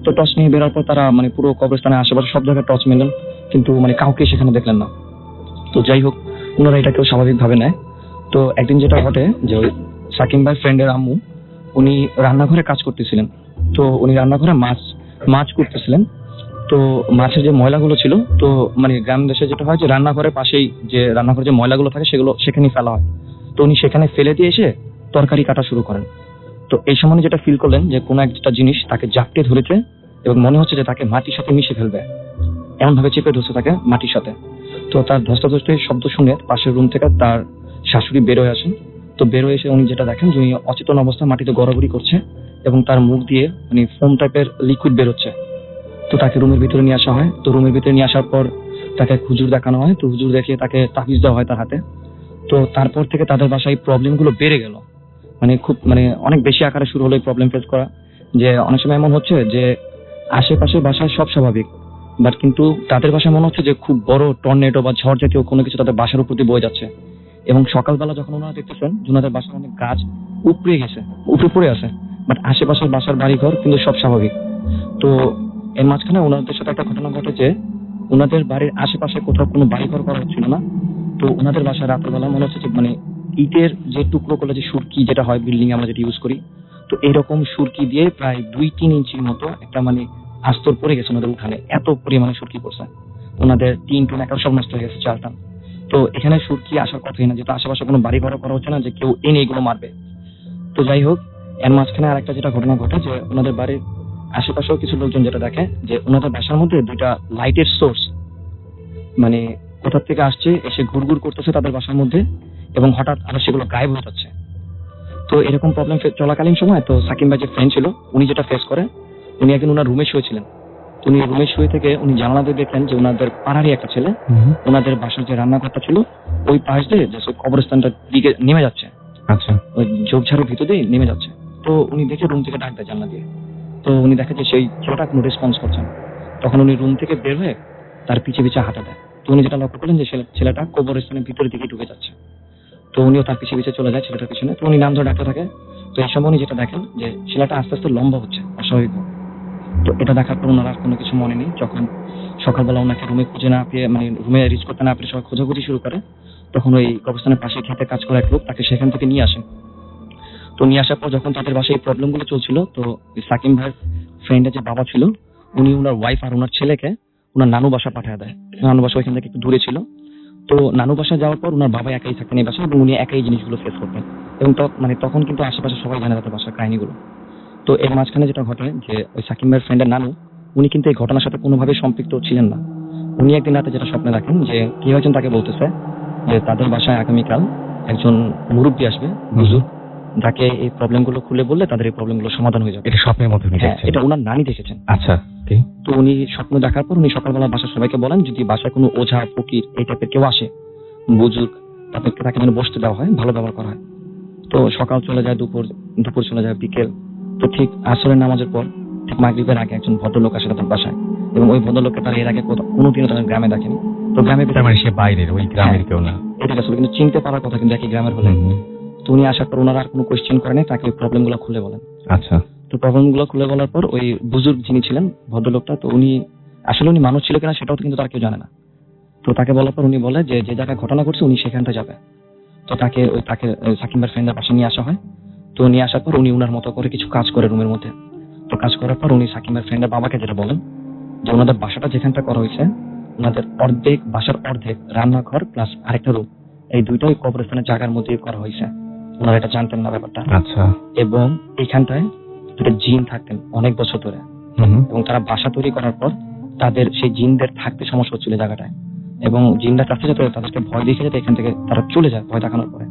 তো টর্চ নিয়ে বেরোর পর তারা মানে পুরো কবরস্থানের আশেপাশে সব জায়গায় টর্চ মেলেন, কিন্তু মানে কাউকে সেখানে দেখলেন না। তো যাই হোক, ওনারা এটাকেও স্বাভাবিকভাবে নেয়। তো একদিন যেটা ঘটে যে ওই সাকিম ভাই ফ্রেন্ডের আম্মু উনি রান্নাঘরে কাজ করতেছিলেন। তো উনি রান্নাঘরে মাছ করতেছিলেন। তো মাছের যে ময়লাগুলো ছিল, তো মানে গ্রাম দেশে যেটা হয় যে রান্নাঘরের পাশেই যে রান্নাঘরে যে ময়লাগুলো থাকে সেগুলো সেখানেই ফেলা হয়। তো উনি সেখানে ফেলে দিয়ে এসে তরকারি কাটা শুরু করেন। তো এই সময় যেটা ফিল করলেন যে কোনো একটা জিনিস তাকে জাপটে ধরেছে, এবং মনে হচ্ছে যে তাকে মাটির সাথে মিশে ফেলবে, এমন ভাবে চেপে ধরছে তাকে মাটির সাথে। তো তার ধস্তাধস্তির শব্দ শুনে পাশের রুম থেকে তার শাশুড়ি বের হয়ে আসেন। তো বের হয়ে এসে উনি যেটা দেখেন যে উনি অচেতন অবস্থায় মাটিতে গড়াগড়ি করছে, এবং তার মুখ দিয়ে মানে ফোম টাইপের লিকুইড বেরোচ্ছে। তো তাকে রুমের ভিতরে নিয়ে আসা হয়। তো রুমের ভিতরে নিয়ে আসার পর তাকে হুজুর দেখানো হয়। তো হুজুর দেখিয়ে তাকে তাবিজ দেওয়া হয় তার হাতে। তো তারপর থেকে তাদের বাসায় প্রবলেমগুলো বেড়ে গেল, মানে খুব মানে অনেক বেশি আকারে শুরু হলো এই প্রবলেম ফেস করা। যে অনেক সময় এমন হচ্ছে যে আশেপাশে বাসায় সব স্বাভাবিক, বাট কিন্তু তাদের বাসায় মনে হচ্ছে যে খুব বড় টর্নেডো বা ঝড় জাতীয় কোনো কিছু তাদের বাসার উপর দিয়ে বয়ে যাচ্ছে। এবং সকালবেলা যখন ওনারা দেখতেছেন যে ওনাদের বাসার অনেক গাছ উপরে পড়ে আছে, বাট আশেপাশের বাসার বাড়িঘর কিন্তু সব স্বাভাবিক। তো এর মাঝখানে ওনাদের সাথে একটা ঘটনা ঘটে যে ওনাদের বাড়ির আশেপাশে কোথাও কোনো বাড়িঘর করা হচ্ছিল না। তো ওনাদের বাসায় রাতের বেলা মনে হচ্ছে যে মানে ইটের যে টুকরো করলে যে সুরকি যেটা হয় বিল্ডিং আমরা যেটা ইউজ করি, তো এরকম সুরকি দিয়ে প্রায় 2-3 ইঞ্চির মতো একটা মানে আস্তর পড়ে গেছে ওনাদের উঠানে, এত পরিমাণে সুরকি পড়ছে। ওনাদের টিন টুন একটা সব নষ্ট হয়ে গেছে, চালটা। তো এখানে সুরকি আসার কথাই না, যেটা আশেপাশে কোনো বাড়ি ঘর করা হচ্ছে না যে কেউ এনে এগুলো মারবে। তো যাই হোক, এর মাঝখানে আরেকটা যেটা ঘটনা ঘটে যে ওনাদের বাড়ির আশেপাশেও কিছু লোকজন যেটা দেখে যে ওনাদের বাসার মধ্যে 2টা লাইটের সোর্স মানে কোথা থেকে আসছে, এসে ঘুরঘুর করতেছে তাদের বাসার মধ্যে, এবং হঠাৎ আবার সেগুলো গায়েব হয়ে যাচ্ছে। তো এরকম প্রবলেম চলাকালীন সময় তো সাকিম ভাই যে ফ্রেন্ড ছিল উনি যেটা ফেস করে, উনি একদিন ওনার রুমে শুয়েছিলেন। তো উনি রুমে শুয়ে থেকে উনি জানালা দিয়ে দেখলেন যে ওনাদের পাড়ারই একটা ছেলে ওনাদের বাসার যে রান্নাঘরটা ছিল ওই পাশ দিয়ে কবরস্থানটার দিকে নেমে যাচ্ছে। আচ্ছা, ওই ঝোপঝাড়ের ভিতর দিয়ে নেমে যাচ্ছে। তো উনি দেখে রুম থেকে ডাক দেয় জানলা দিয়ে। তো উনি দেখে যে সেই ছেলেটা কোনো রেসপন্স করছে না। তখন উনি রুম থেকে বের হয়ে তার পিছে পিছে হাঁটা দেয়। তো উনি যেটা লক্ষ্য করলেন যে ছেলেটা কবরস্থানের ভিতরের দিকে ঢুকে যাচ্ছে। তো উনিও তার পিছে পিছে চলে যায় ছেলেটার পিছনে। তো উনি নাম ধরে ডাকতে থাকে। তো এই সময় উনি যেটা দেখেন যে ছেলেটা আস্তে আস্তে লম্বা হচ্ছে অস্বাভাবিক। তো এটা দেখার পর ওনার আর কোনো কিছু মনে নেই। যখন সকালবেলা ওনাকে রুমে খুঁজে না পেয়ে মানে রুমে রিচ করতে না পেরে সবাই খোঁজাখুঁজি শুরু করে, তখন ওই কবরস্থানের পাশে খেতে কাজ করা এক লোক তাকে সেখান থেকে নিয়ে আসেন। তো নিয়ে আসার পর যখন তাদের বাসায় এই প্রবলেমগুলো চলছিল, তো সাকিম ভাইয়ের ফ্রেন্ডের যে বাবা ছিল উনি ওনার ওয়াইফ আর ওনার ছেলেকে ওনার নানু বাসা পাঠিয়ে দেয়। নানু বাসা ওইখান থেকে একটু দূরে ছিল। তো নানু বাসা যাওয়ার পর ওনার বাবা একাই থাকতেন এই বাসায়, এবং উনি একাই জিনিসগুলো ফেস করতেন। এবং মানে তখন কিন্তু আশেপাশে সবাই জানে তাদের বাসার কাহিনীগুলো। তো এর মাঝখানে যেটা ঘটে যে ওই সাকিব ভাইয়ের ফ্রেন্ডের নানু উনি কিন্তু এই ঘটনার সাথে কোনোভাবে সম্পৃক্ত ছিলেন না। উনি একদিন রাতে যেটা স্বপ্নে দেখেন যে কেউ একজন তাকে বলতেছে যে তাদের বাসায় আগামীকাল একজন মুরব্বী আসবে বুজুর্গ, যাকে এই প্রবলেমগুলো খুলে বললে তাদের এই প্রবলেমগুলো সমাধান হয়ে যাবে। এটা স্বপ্নের মধ্যে উনি হ্যাঁ, দেখছেন? এটা ওনার নানি দেখেছেন। আচ্ছা, কি? তো উনি স্বপ্ন দেখার পর উনি সকালবেলা বাসার সবাইকে বলেন যদি বাসায় কোনো ওঝা ফকির এই টাইপের কেউ আসে বুজুর্গ, তাদেরকে তাকে যেন বসতে দেওয়া হয়, ভালো ব্যবহার করা হয়। তো সকাল চলে যায়, দুপুর চলে যায়, বিকেল। তো ঠিক আসরের নামাজের পর ঠিক মাগরিবের আগে একজন ভদ্রলোক আসে তাদের বাসায়, এবং ওই ভদ্রলোককে তারা এর আগে কোনোদিনও তাদের গ্রামে দেখেনি। তো গ্রামে তার মানে সে বাইরের, ওই গ্রামের কেউ না? এটা আসলে কিন্তু চিনতে পারার কথা, কিন্তু একই গ্রামের হলে। তো উনি আসার পর ওনারা আর কোনো কোয়েশ্চেন করেনি, তাকে ওই প্রবলেমগুলো খুলে বলেন। আচ্ছা। তো প্রবলেমগুলো খুলে বলার পর ওই বুজুর্গ যিনি ছিলেন ভদ্রলোকটা, তো উনি আসলে উনি মানুষ ছিল কিনা সেটাও কিন্তু তার কেউ জানে না। তো তাকে বলার পর উনি বলে যে যে জায়গায় ঘটনা ঘটছে উনি সেখানটা যাবে। তো তাকে সাকিব ভাইয়ের ফ্রেন্ডের পাশে নিয়ে আসা হয়। তো নিয়ে আসার পর উনি উনার মতো করে কিছু কাজ করে রুমের মধ্যে। তো কাজ করার পর উনি সাকিব ভাইয়ের ফ্রেন্ডের বাবাকে যেটা বলেন যে ওনাদের বাসাটা যেখানটা করা হয়েছে, ওনাদের বাসার অর্ধেক রান্নাঘর প্লাস আরেকটা রুম, এই দুইটাই কবরস্থানের জায়গার মধ্যেই করা হয়েছে। ওনারা এটা জানতেন না ব্যাপারটা। আচ্ছা। এবং এইখানটায় দুটো জিন থাকতেন অনেক বছর ধরে, এবং তারা বাসা তৈরি করার পর তাদের সেই জিনদের থাকতে সমস্যা হচ্ছিল জায়গাটায়, এবং জিনরা চাচ্ছে যাতে তাদেরকে ভয় দেখে যাতে এখান থেকে তারা চলে যায় ভয় দেখানোর পরে।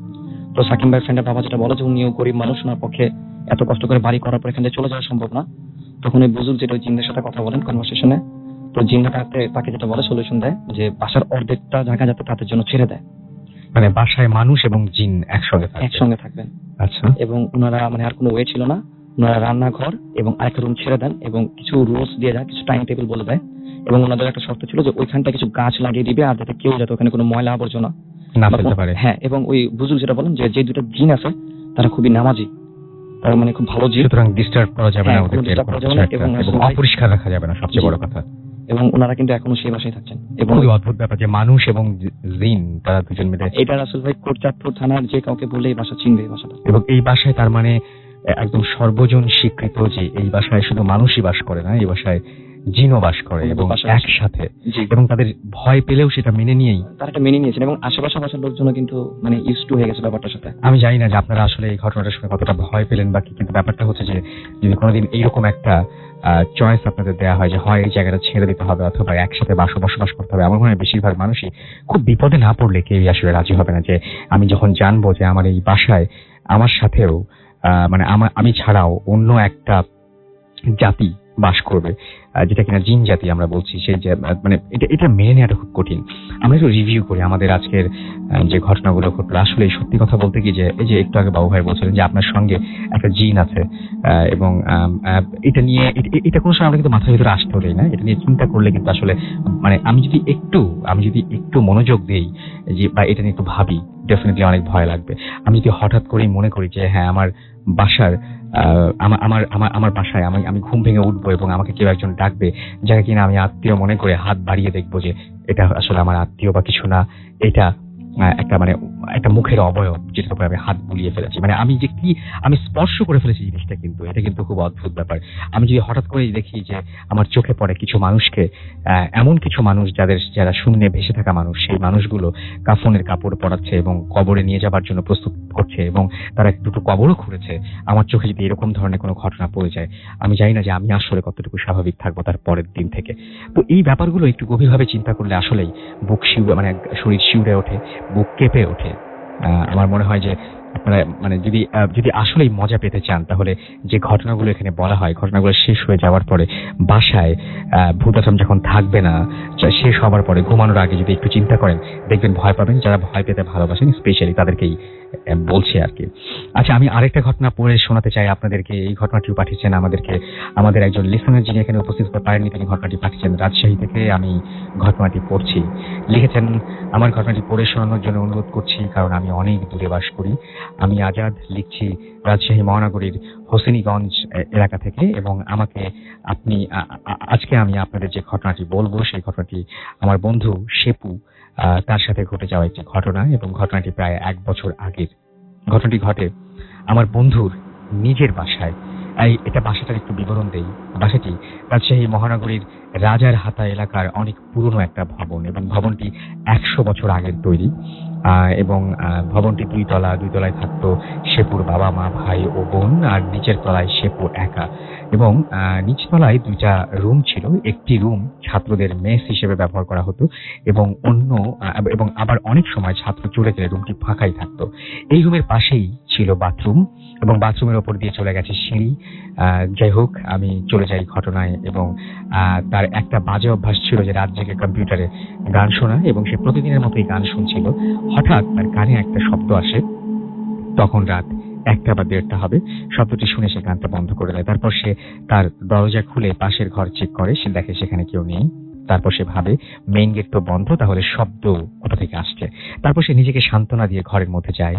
তো সাকিব ভাইয়ের ফ্রেন্ডের বাবা যেটা বলে যে উনিও গরিব মানুষ, ওনার পক্ষে এত কষ্ট করে বাড়ি করার পর এখান থেকে চলে যাওয়া সম্ভব না। তখন ওই বুজুর্গ যেটা ওই জিনদের সাথে কথা বলেন কনভারসেশনে, তো জিনরা তাকে যেটা বলে সলিউশন দেয় যে বাসার অর্ধেকটা জায়গা যাতে তাদের জন্য ছেড়ে দেয়, মানে বাসায় মানুষ এবং জিন একসঙ্গে থাকবেন। আচ্ছা। এবং ওনারা মানে আর কোনো ওয়ে ছিল না, ওনারা রান্নাঘর এবং আরেকটা রুম ছেড়ে দেন, এবং কিছু রুলস দিয়ে যায়, কিছু টাইম টেবিল বলে দেয়, এবং ওনাদের একটা শর্ত ছিল যে ওইখানটা কিছু গাছ লাগিয়ে দিবে, আর যাতে কেউ যাতে ওখানে কোনো ময়লা আবর্জনা না ফেলতে পারে। হ্যাঁ, এবং ওই বুজুর্গ যেটা বলেন যে যে দুটো জিন আছে তারা খুবই নামাজি, তারা মানে খুব ভালো জিন, সুতরাং ডিস্টার্ব করা যাবে না, এবং অপরিষ্কার রাখা যাবে না, সবচেয়ে বড় কথা। এবং ওনারা কিন্তু এখনো সেই বাসায় থাকছেন। এবং খুবই অদ্ভুত ব্যাপার যে মানুষ এবং জিন তারা দুজন মিলে। এটা রাসেল ভাই কোটচাঁদপুর থানার যে কাউকে বললে এই বাসা চিনবে, এই বাসাটা। এবং এই বাসায় তার মানে একদম সর্বজন স্বীকৃত যে এই বাসায় শুধু মানুষই বাস করে না, এই বাসায় জিনও বাস করে এবং একসাথে, এবং তাদের ভয় পেলেও সেটা মেনে নিয়েই তারা এটা মেনে নিয়েছেন, এবং আশেপাশে বাসার লোকজনও কিন্তু মানে ইউজ টু হয়ে গেছে ব্যাপারটার সাথে। আমি জানি না যে আপনারা আসলে এই ঘটনাটা শুনে কতটা ভয় পেলেন বা কি, কিন্তু ব্যাপারটা হচ্ছে যে যদি কোনোদিন এইরকম একটা চয়েস আপনাদের দেওয়া হয় যে হয় এই জায়গাটা ছেড়ে দিতে হবে অথবা একসাথে বসবাস করতে হবে, আমার মনে হয় বেশিরভাগ মানুষই খুব বিপদে না পড়লে কেউই আসলে রাজি হবে না যে আমি যখন জানবো যে আমার এই বাসায় আমার সাথেও মানে আমি ছাড়াও অন্য একটা জাতি বাস করবে, যেটা কিনা জিন জাতি আমরা বলছি, সেই যে মানে এটা মেনে নেওয়াটা খুব কঠিন। আমরা একটু রিভিউ করি আমাদের আজকের যে ঘটনাগুলো ঘটলো। আসলে সত্যি কথা বলতে কি যে এই যে একটু আগে বাবু ভাই বলছিলেন যে আপনার সঙ্গে একটা জিন আছে, এবং এটা নিয়ে এটা কোনো সময় আমরা কিন্তু মাথার ভিতরে আসতেও দেই না। এটা নিয়ে চিন্তা করলে কিন্তু আসলে মানে আমি যদি একটু মনোযোগ দেই যে বা এটা নিয়ে একটু ভাবি, ডেফিনেটলি অনেক ভয় লাগবে। আমি যদি হঠাৎ করেই মনে করি যে হ্যাঁ আমার বাসার আমার বাসায় আমি ঘুম ভেঙে উঠবো এবং আমাকে কেউ একজন ডাকবে, যাকে কিনা আমি আত্মীয় মনে করে হাত বাড়িয়ে দেখবো যে এটা আসলে আমার আত্মীয় বা কিছু না, এটা একটা মুখের অবয়ব যেটার উপরে আমি হাত বুলিয়ে ফেলেছি, মানে আমি স্পর্শ করে ফেলেছি জিনিসটা, কিন্তু এটা কিন্তু খুব অদ্ভুত ব্যাপার। আমি যদি হঠাৎ করে দেখি যে আমার চোখে পড়ে কিছু মানুষকে, এমন কিছু মানুষ যারা শূন্যে ভেসে থাকা মানুষ, সেই মানুষগুলো কাফনের কাপড় পরাচ্ছে এবং কবরে নিয়ে যাবার জন্য প্রস্তুত করছে, এবং তারা দুটো কবরও খুঁড়েছে, আমার চোখে যদি এরকম ধরনের কোনো ঘটনা পড়ে যায়, আমি জানি না যে আমি আসলে কতটুকু স্বাভাবিক থাকবো তার পরের দিন থেকে। তো এই ব্যাপারগুলো একটু গভীরভাবে চিন্তা করলে আসলেই বুক মানে শরীর শিউরে ওঠে, বুক কেঁপে ওঠে। আমার মনে হয় যে আপনারা মানে যদি আসলেই মজা পেতে চান তাহলে যে ঘটনাগুলো এখানে বলা হয়, ঘটনাগুলো শেষ হয়ে যাওয়ার পরে বাসায় ভূতাশ্রম যখন থাকবে না, শেষ হওয়ার পরে ঘুমানোর আগে যদি একটু চিন্তা করেন, দেখবেন ভয় পাবেন। যারা ভয় পেতে ভালোবাসেন স্পেশালি তাদেরকেই বলছি আর কি। আচ্ছা, আমি আরেকটা ঘটনা পড়ে শোনাতে চাই আপনাদেরকে। এই ঘটনাটিও পাঠিয়েছেন আমাদের একজন লিসনার, যিনি এখানে উপস্থিত হতে পারেননি, তিনি ঘটনাটি পাঠিয়েছেন রাজশাহী থেকে। আমি ঘটনাটি পড়ছি। লিখেছেন, আমার ঘটনাটি পড়ে শোনানোর জন্য অনুরোধ করছি, কারণ আমি অনেক দূরে বাস করি। আমি আজাদ, লিখছি রাজশাহী মহানগরীর হোসেনীগঞ্জ এলাকা থেকে, এবং আজকে আমি আপনাদের যে ঘটনাটি বলবো সেই ঘটনাটি আমার বন্ধু শেপু তার সাথে ঘটে যাওয়া একটি ঘটনা, এবং ঘটনাটি প্রায় 1 বছর আগের। ঘটনাটি ঘটে আমার বন্ধুর নিজের বাসায়, এটা বাসাটার একটু বিবরণ দেই। বাসাটি রাজশাহী মহানগরীর রাজার হাতা এলাকার অনেক পুরনো একটা ভবন এবং ভবনটি 100 বছর আগের তৈরি। এবং ভবনটি 2 তলা, 2 তলায় থাকতো শেপুর বাবা মা ভাই ও বোন, আর নিচের তলায় শেপু একা। এবং নিচতলায় 2টা রুম ছিল। একটি রুম ছাত্রদের মেস হিসেবে ব্যবহার করা হতো এবং এবং আবার অনেক সময় ছাত্র চলে গেলে রুমটি ফাঁকাই থাকতো। এই রুমের পাশেই ছিল বাথরুম এবং বাথরুমের ওপর দিয়ে চলে গেছে সিঁড়ি। যাই হোক, আমি চলে যাই ঘটনায়। এবং তার একটা বাজে অভ্যাস ছিল যে রাত জেগে কম্পিউটারে গান শোনা, এবং সে প্রতিদিনের মতোই গান শুনছিল। হঠাৎ তার কানে একটা শব্দ আসে, তখন রাত 1টা বা 1:30 হবে। শব্দটি শুনে সে গানটা বন্ধ করে দেয়। তারপর সে তার দরজা খুলে পাশের ঘর চেক করে, সে দেখে সেখানে কেউ নেই। তারপর সে ভাবে মেইন গেট তো বন্ধ, তাহলে শব্দ কোথা থেকে আসছে। তারপর সে নিজেকে সান্ত্বনা দিয়ে ঘরের মধ্যে যায়।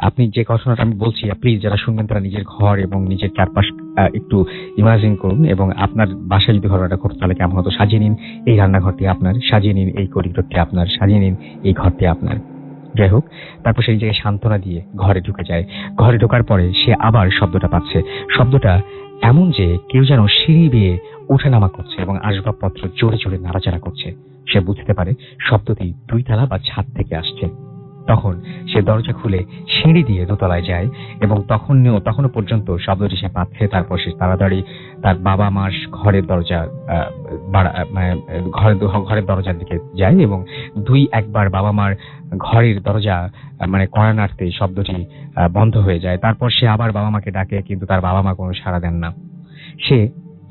আপনি যে ঘটনাটা আমি বলছি, প্লিজ যারা শুনবেন তারা নিজের ঘর এবং নিজের চারপাশ একটু ইমাজিন করুন, এবং আপনার বাসায় যদি ঘটনাটা ঘটে তাহলে কেমন হতো। সাজিয়ে নিন এই রান্নাঘরটি আপনার, সাজিয়ে নিন এই করিডোরটি আপনার, সাজিয়ে নিন এই ঘরটি আপনার। যাই হোক, তারপর সেই জায়গায় সান্ত্বনা দিয়ে ঘরে ঢুকে যায়। ঘরে ঢোকার পরে সে আবার শব্দটা পাচ্ছে। শব্দটা এমন যে কেউ যেন সিঁড়ি বেয়ে ওঠানামা করছে এবং আসবাবপত্র জোরে জোরে নাড়াচাড়া করছে। সে বুঝতে পারে শব্দটি 2 তলা বা ছাদ থেকে আসছে। তখন সে দরজা খুলে সিঁড়ি দিয়ে 2 তলায় যায় এবং তখনও পর্যন্ত শব্দটি সে পাচ্ছে। তারপর সে তাড়াতাড়ি তার বাবা মার ঘরের দরজার দিকে যায় এবং 2-1 বার বাবা মার ঘরের দরজা কড়া নাড়তে শব্দটি বন্ধ হয়ে যায়। তারপর সে আবার বাবা মাকে ডাকে, কিন্তু তার বাবা মা কোনো সাড়া দেন না। সে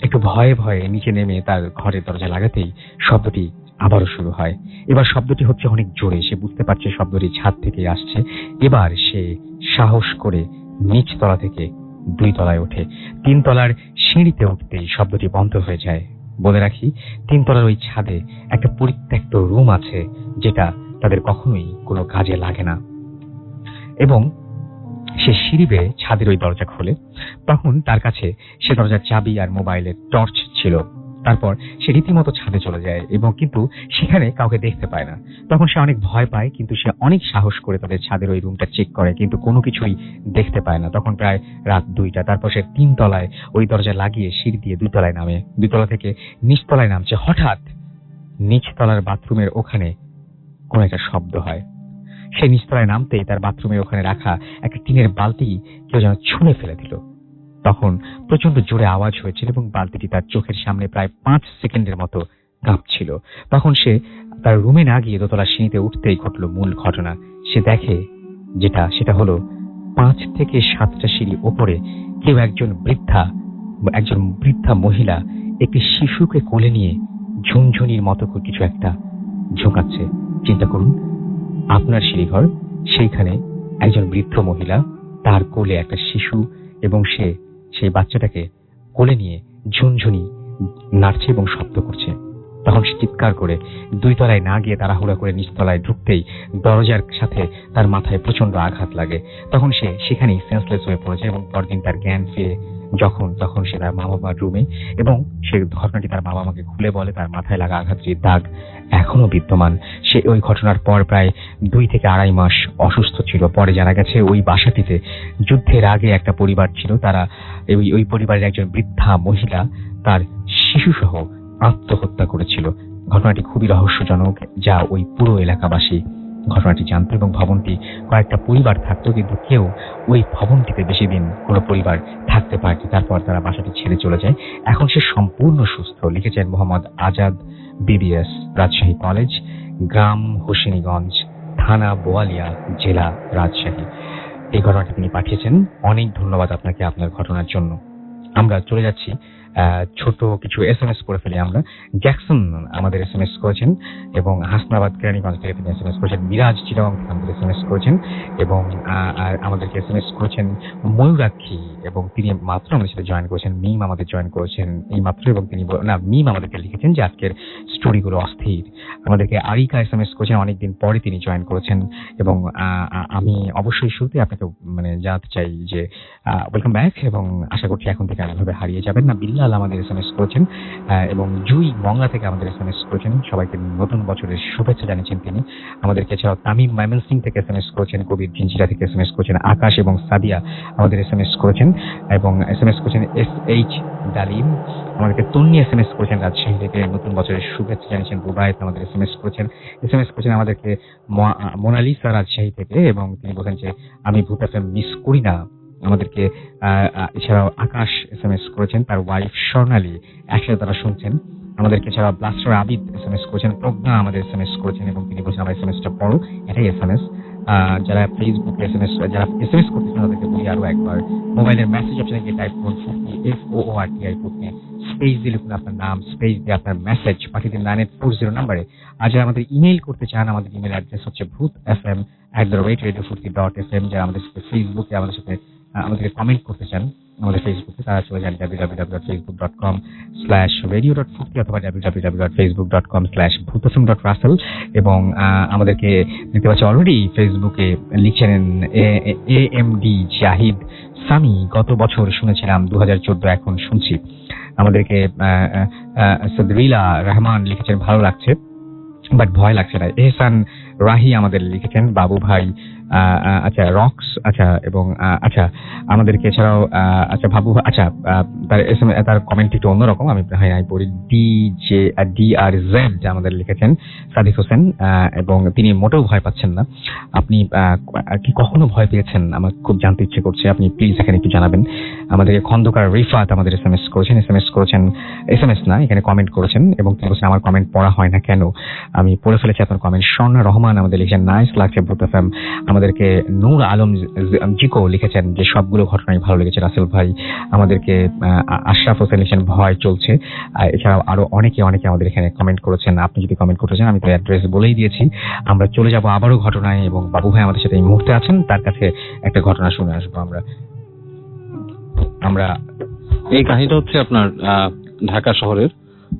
একটু ভয়ে ভয়ে নিচে নেমে তার ঘরের দরজা লাগাতেই শব্দটি আবারও শুরু হয়। এবার শব্দটি হচ্ছে অনেক জোরে। সে বুঝতে পারছে শব্দটি ছাদ থেকে আসছে। এবার সে সাহস করে নিচ তলা থেকে 2 তলায় ওঠে। 3 তলার সিঁড়িতে উঠতেই শব্দটি বন্ধ হয়ে যায়। বলে রাখি, 3 তলার ওই ছাদে একটা পরিত্যক্ত রুম আছে, যেটা তাদের কখনোই কোনো কাজে লাগে না। এবং সে সিঁড়ি বেয়ে ছাদের ওই দরজা খোলে। তখন তার কাছে সে দরজার চাবি আর মোবাইলের টর্চ ছিল। তারপর সে রীতিমতো ছাদে চলে যায় এবং কিন্তু সেখানে কাউকে দেখতে পায় না। তখন সে অনেক ভয় পায়, কিন্তু সে অনেক সাহস করে তাদের ছাদের ওই রুমটা চেক করে, কিন্তু কোনো কিছুই দেখতে পায় না। তখন প্রায় রাত 2টা। তারপর সে 3 তলায় ওই দরজা লাগিয়ে সিঁড়ি দিয়ে 2 তলায় নামে। 2 তলা থেকে নিচ তলায় নামছে। হঠাৎ নিচ তলার বাথরুমের ওখানে কোনো একটা শব্দ হয়। সে নিচতলায় নামতেই তার বাথরুমের ওখানে রাখা একটা টিনের বালতি কেউ যেন ছুঁড়ে ফেলে দিল। তখন প্রচন্ড জোরে আওয়াজ হয়েছিল এবং বালতিটি তার চোখের সামনে প্রায় 5 সেকেন্ডের মতো কাঁপছিল। তখন সে তার রুমে না গিয়ে 2 তলার সিঁড়িতে উঠতেই ঘটল মূল ঘটনা। সে দেখে সেটা হলো 5 থেকে 7টা সিঁড়ি ওপরে কেউ একজন বৃদ্ধা মহিলা একটি শিশুকে কোলে নিয়ে ঝুনঝুনির মতো কিছু একটা ঝোঁকাচ্ছে। চিন্তা করুন, আপনার সিঁড়িঘর, সেইখানে একজন বৃদ্ধ মহিলা, তার কোলে একটা শিশু, এবং সে সেই বাচ্চাটাকে কোলে নিয়ে ঝুনঝুনি নাড়ছে এবং শব্দ করছে। তখন সে চিৎকার করে 2 তলায় না গিয়ে তাড়াহুড়া করে নিচতলায় ঢুকতেই দরজার সাথে তার মাথায় প্রচন্ড আঘাত লাগে। তখন সে সেখানেই সেন্সলেস হয়ে পড়েছে এবং পরদিন তার জ্ঞান ফিরে তখন সে তার মা বাবার রুমে, এবং সে ঘটনাটি তার বাবা মাকে খুলে বলে। তার মাথায় লাগা আঘাতটির দাগ এখনো বিদ্যমান। সে ওই ঘটনার পর প্রায় 2 থেকে 2.5 মাস অসুস্থ ছিল। পরে জানা গেছে ওই বাসাটিতে যুদ্ধের আগে একটা পরিবার ছিল। তারা ওই পরিবারের একজন বৃদ্ধা মহিলা তার শিশুসহ আত্মহত্যা করেছিল। ঘটনাটি খুবই রহস্যজনক, যা ওই পুরো এলাকাবাসী ঘটনাটি জানত, এবং ভবনটি কয়েকটা পরিবার থাকতো, কিন্তু কেউ ওই ভবনটিতে বেশি দিন কোনো পরিবার থাকতে পারেনি। তারপর তারা বাসাটি ছেড়ে চলে যায়। এখন সে সম্পূর্ণ সুস্থ। লিখেছেন মোহাম্মদ আজাদ, BBS, রাজশাহী কলেজ, গ্রাম হোসেনীগঞ্জ, থানা বোয়ালিয়া, জেলা রাজশাহী। এই ঘটনাটি তিনি পাঠিয়েছেন। অনেক ধন্যবাদ আপনাকে আপনার ঘটনার জন্য। আমরা চলে যাচ্ছি ছোট কিছু SMS করে ফেলি আমরা। জ্যাকসন আমাদের SMS করেছেন, এবং হাসনাবাদ কেরানীগঞ্জ থেকে তিনি SMS করেছেন। মিরাজ চিটাগং থেকে আমাদের SMS করেছেন, এবং আমাদেরকে SMS করেছেন ময়ূরাক্ষী, এবং তিনি মাত্র আমাদের সাথে জয়েন করেছেন। মিম আমাদের জয়েন করেছেন এই মাত্র, এবং তিনি মিম আমাদেরকে লিখেছেন যে আজকের স্টোরিগুলো অস্থির। আমাদেরকে আরিকা SMS করেছেন, অনেকদিন পরে তিনি জয়েন করেছেন এবং আমি অবশ্যই শুরুতে আপনাকে মানে জানতে চাই যে ওয়েলকাম ব্যাক, এবং আশা করছি এখন থেকে এভাবে হারিয়ে যাবেন না। বিল্লাল আমাদের SMS করেছেন এবং জুই মংলা থেকে আমাদের SMS করেছেন, সবাইকে নতুন বছরের শুভেচ্ছা জানিয়েছেন তিনি আমাদেরকে। এছাড়াও তামিম ময়মনসিং থেকে SMS করেছেন, কবির জিঞ্জিরা থেকে SMS করেছেন, আকাশ এবং সাদিয়া আমাদের SMS করেছেন এবং SMS করেছেন SH ডালিম আমাদেরকে। তন্নি SMS করেছেন রাজশাহী থেকে, নতুন বছরের শুভেচ্ছা জানিয়েছেন। রুবায়েত আমাদের SMS করেছেন আমাদেরকে মোনালিসা রাজশাহী থেকে, এবং তিনি বলেন যে আমি ভূত FM মিস করি না আমাদেরকে। এছাড়াও আকাশ SMS করেছেন, তার ওয়াইফ স্বর্ণালী একসাথে তারা শুনছেন আমাদেরকে। এছাড়াও ব্লাস্টার আবিদ SMS করেছেন, প্রজ্ঞা আমাদের SMS করেছেন এবং তিনি বলছেন আমার SMSটা পড়ো, এটাই SMS। যারা ফেসবুকে যারা SMS করতেছেন তাদেরকে বলি আরো একবার, মোবাইলের মেসেজ অপশনে গিয়ে টাইপ করুন FOORTI ফুটনি, স্পেস দিয়ে লিখুন আপনার নাম, স্পেস দিয়ে আপনার মেসেজ পাঠিয়ে দিন 9840 নাম্বারে। আর যারা আমাদের ইমেইল করতে চান, আমাদের ইমেইল অ্যাড্রেস হচ্ছে bhutfm@radio40.fm। যারা আমাদের সাথে ফেসবুকে আমাদেরকে কমেন্ট করতে চান আমাদের ফেসবুকে, তারা চলে যান www.facebook.com/radio.40 অথবা www.facebook.com/bhutfm.russell। এবং আমাদেরকে দেখতে পাচ্ছি অলরেডি ফেসবুকে লিখছেন AMD জাহিদ সামি, গত বছর শুনেছিলাম 2014, এখন শুনছি। আমাদেরকে সদরিলা রহমান লিখেছেন ভালো লাগছে বাট ভয় লাগছে না। এহসান রাহি আমাদের লিখেছেন বাবু ভাই, আচ্ছা রক্স, আচ্ছা এবং আচ্ছা আমাদেরকে এছাড়াও আচ্ছা ভাবু, আচ্ছা তার কমেন্ট একটু অন্যরকম, আমি পড়ি। DRZ আমাদের লিখেছেন সাদিক হোসেন, এবং তিনি মোটেও ভয় পাচ্ছেন না। আপনি কি কখনো ভয় পেয়েছেন? আমার খুব জানতে ইচ্ছে করছে, আপনি প্লিজ এখানে একটু জানাবেন আমাদেরকে। খন্দকার রিফাত আমাদের SMS করেছেন, SMS না, এখানে কমেন্ট করেছেন এবং তিনি বলছেন আমার কমেন্ট পড়া হয় না কেন, আমি পড়ে ফেলেছি আপনার কমেন্ট। স্বর্ণা রহমান আমাদের লিখেছেন নাইস লাগছে ভূত FM। আমাদেরকে নূর আলম জিকো লিখেছেন যে সবগুলো ঘটনাই ভালো লেগেছে রাসেল ভাই। আমাদেরকে আশরাফ হোসেন লিখেছেন ভয় চলছে। এছাড়াও আরো অনেকে আমাদের এখানে কমেন্ট করেছেন। আপনি যদি কমেন্ট করতে চান, আমি তো অ্যাড্রেস বলেই দিয়েছি। আমরা চলে যাব আবারও ঘটনায়, এবং বাবু ভাই আমাদের সাথে এই মুহূর্তে আছেন, তার কাছে একটা ঘটনা শুনে আসবো আমরা। এই কাহিনীটা হচ্ছে আপনার ঢাকা শহরের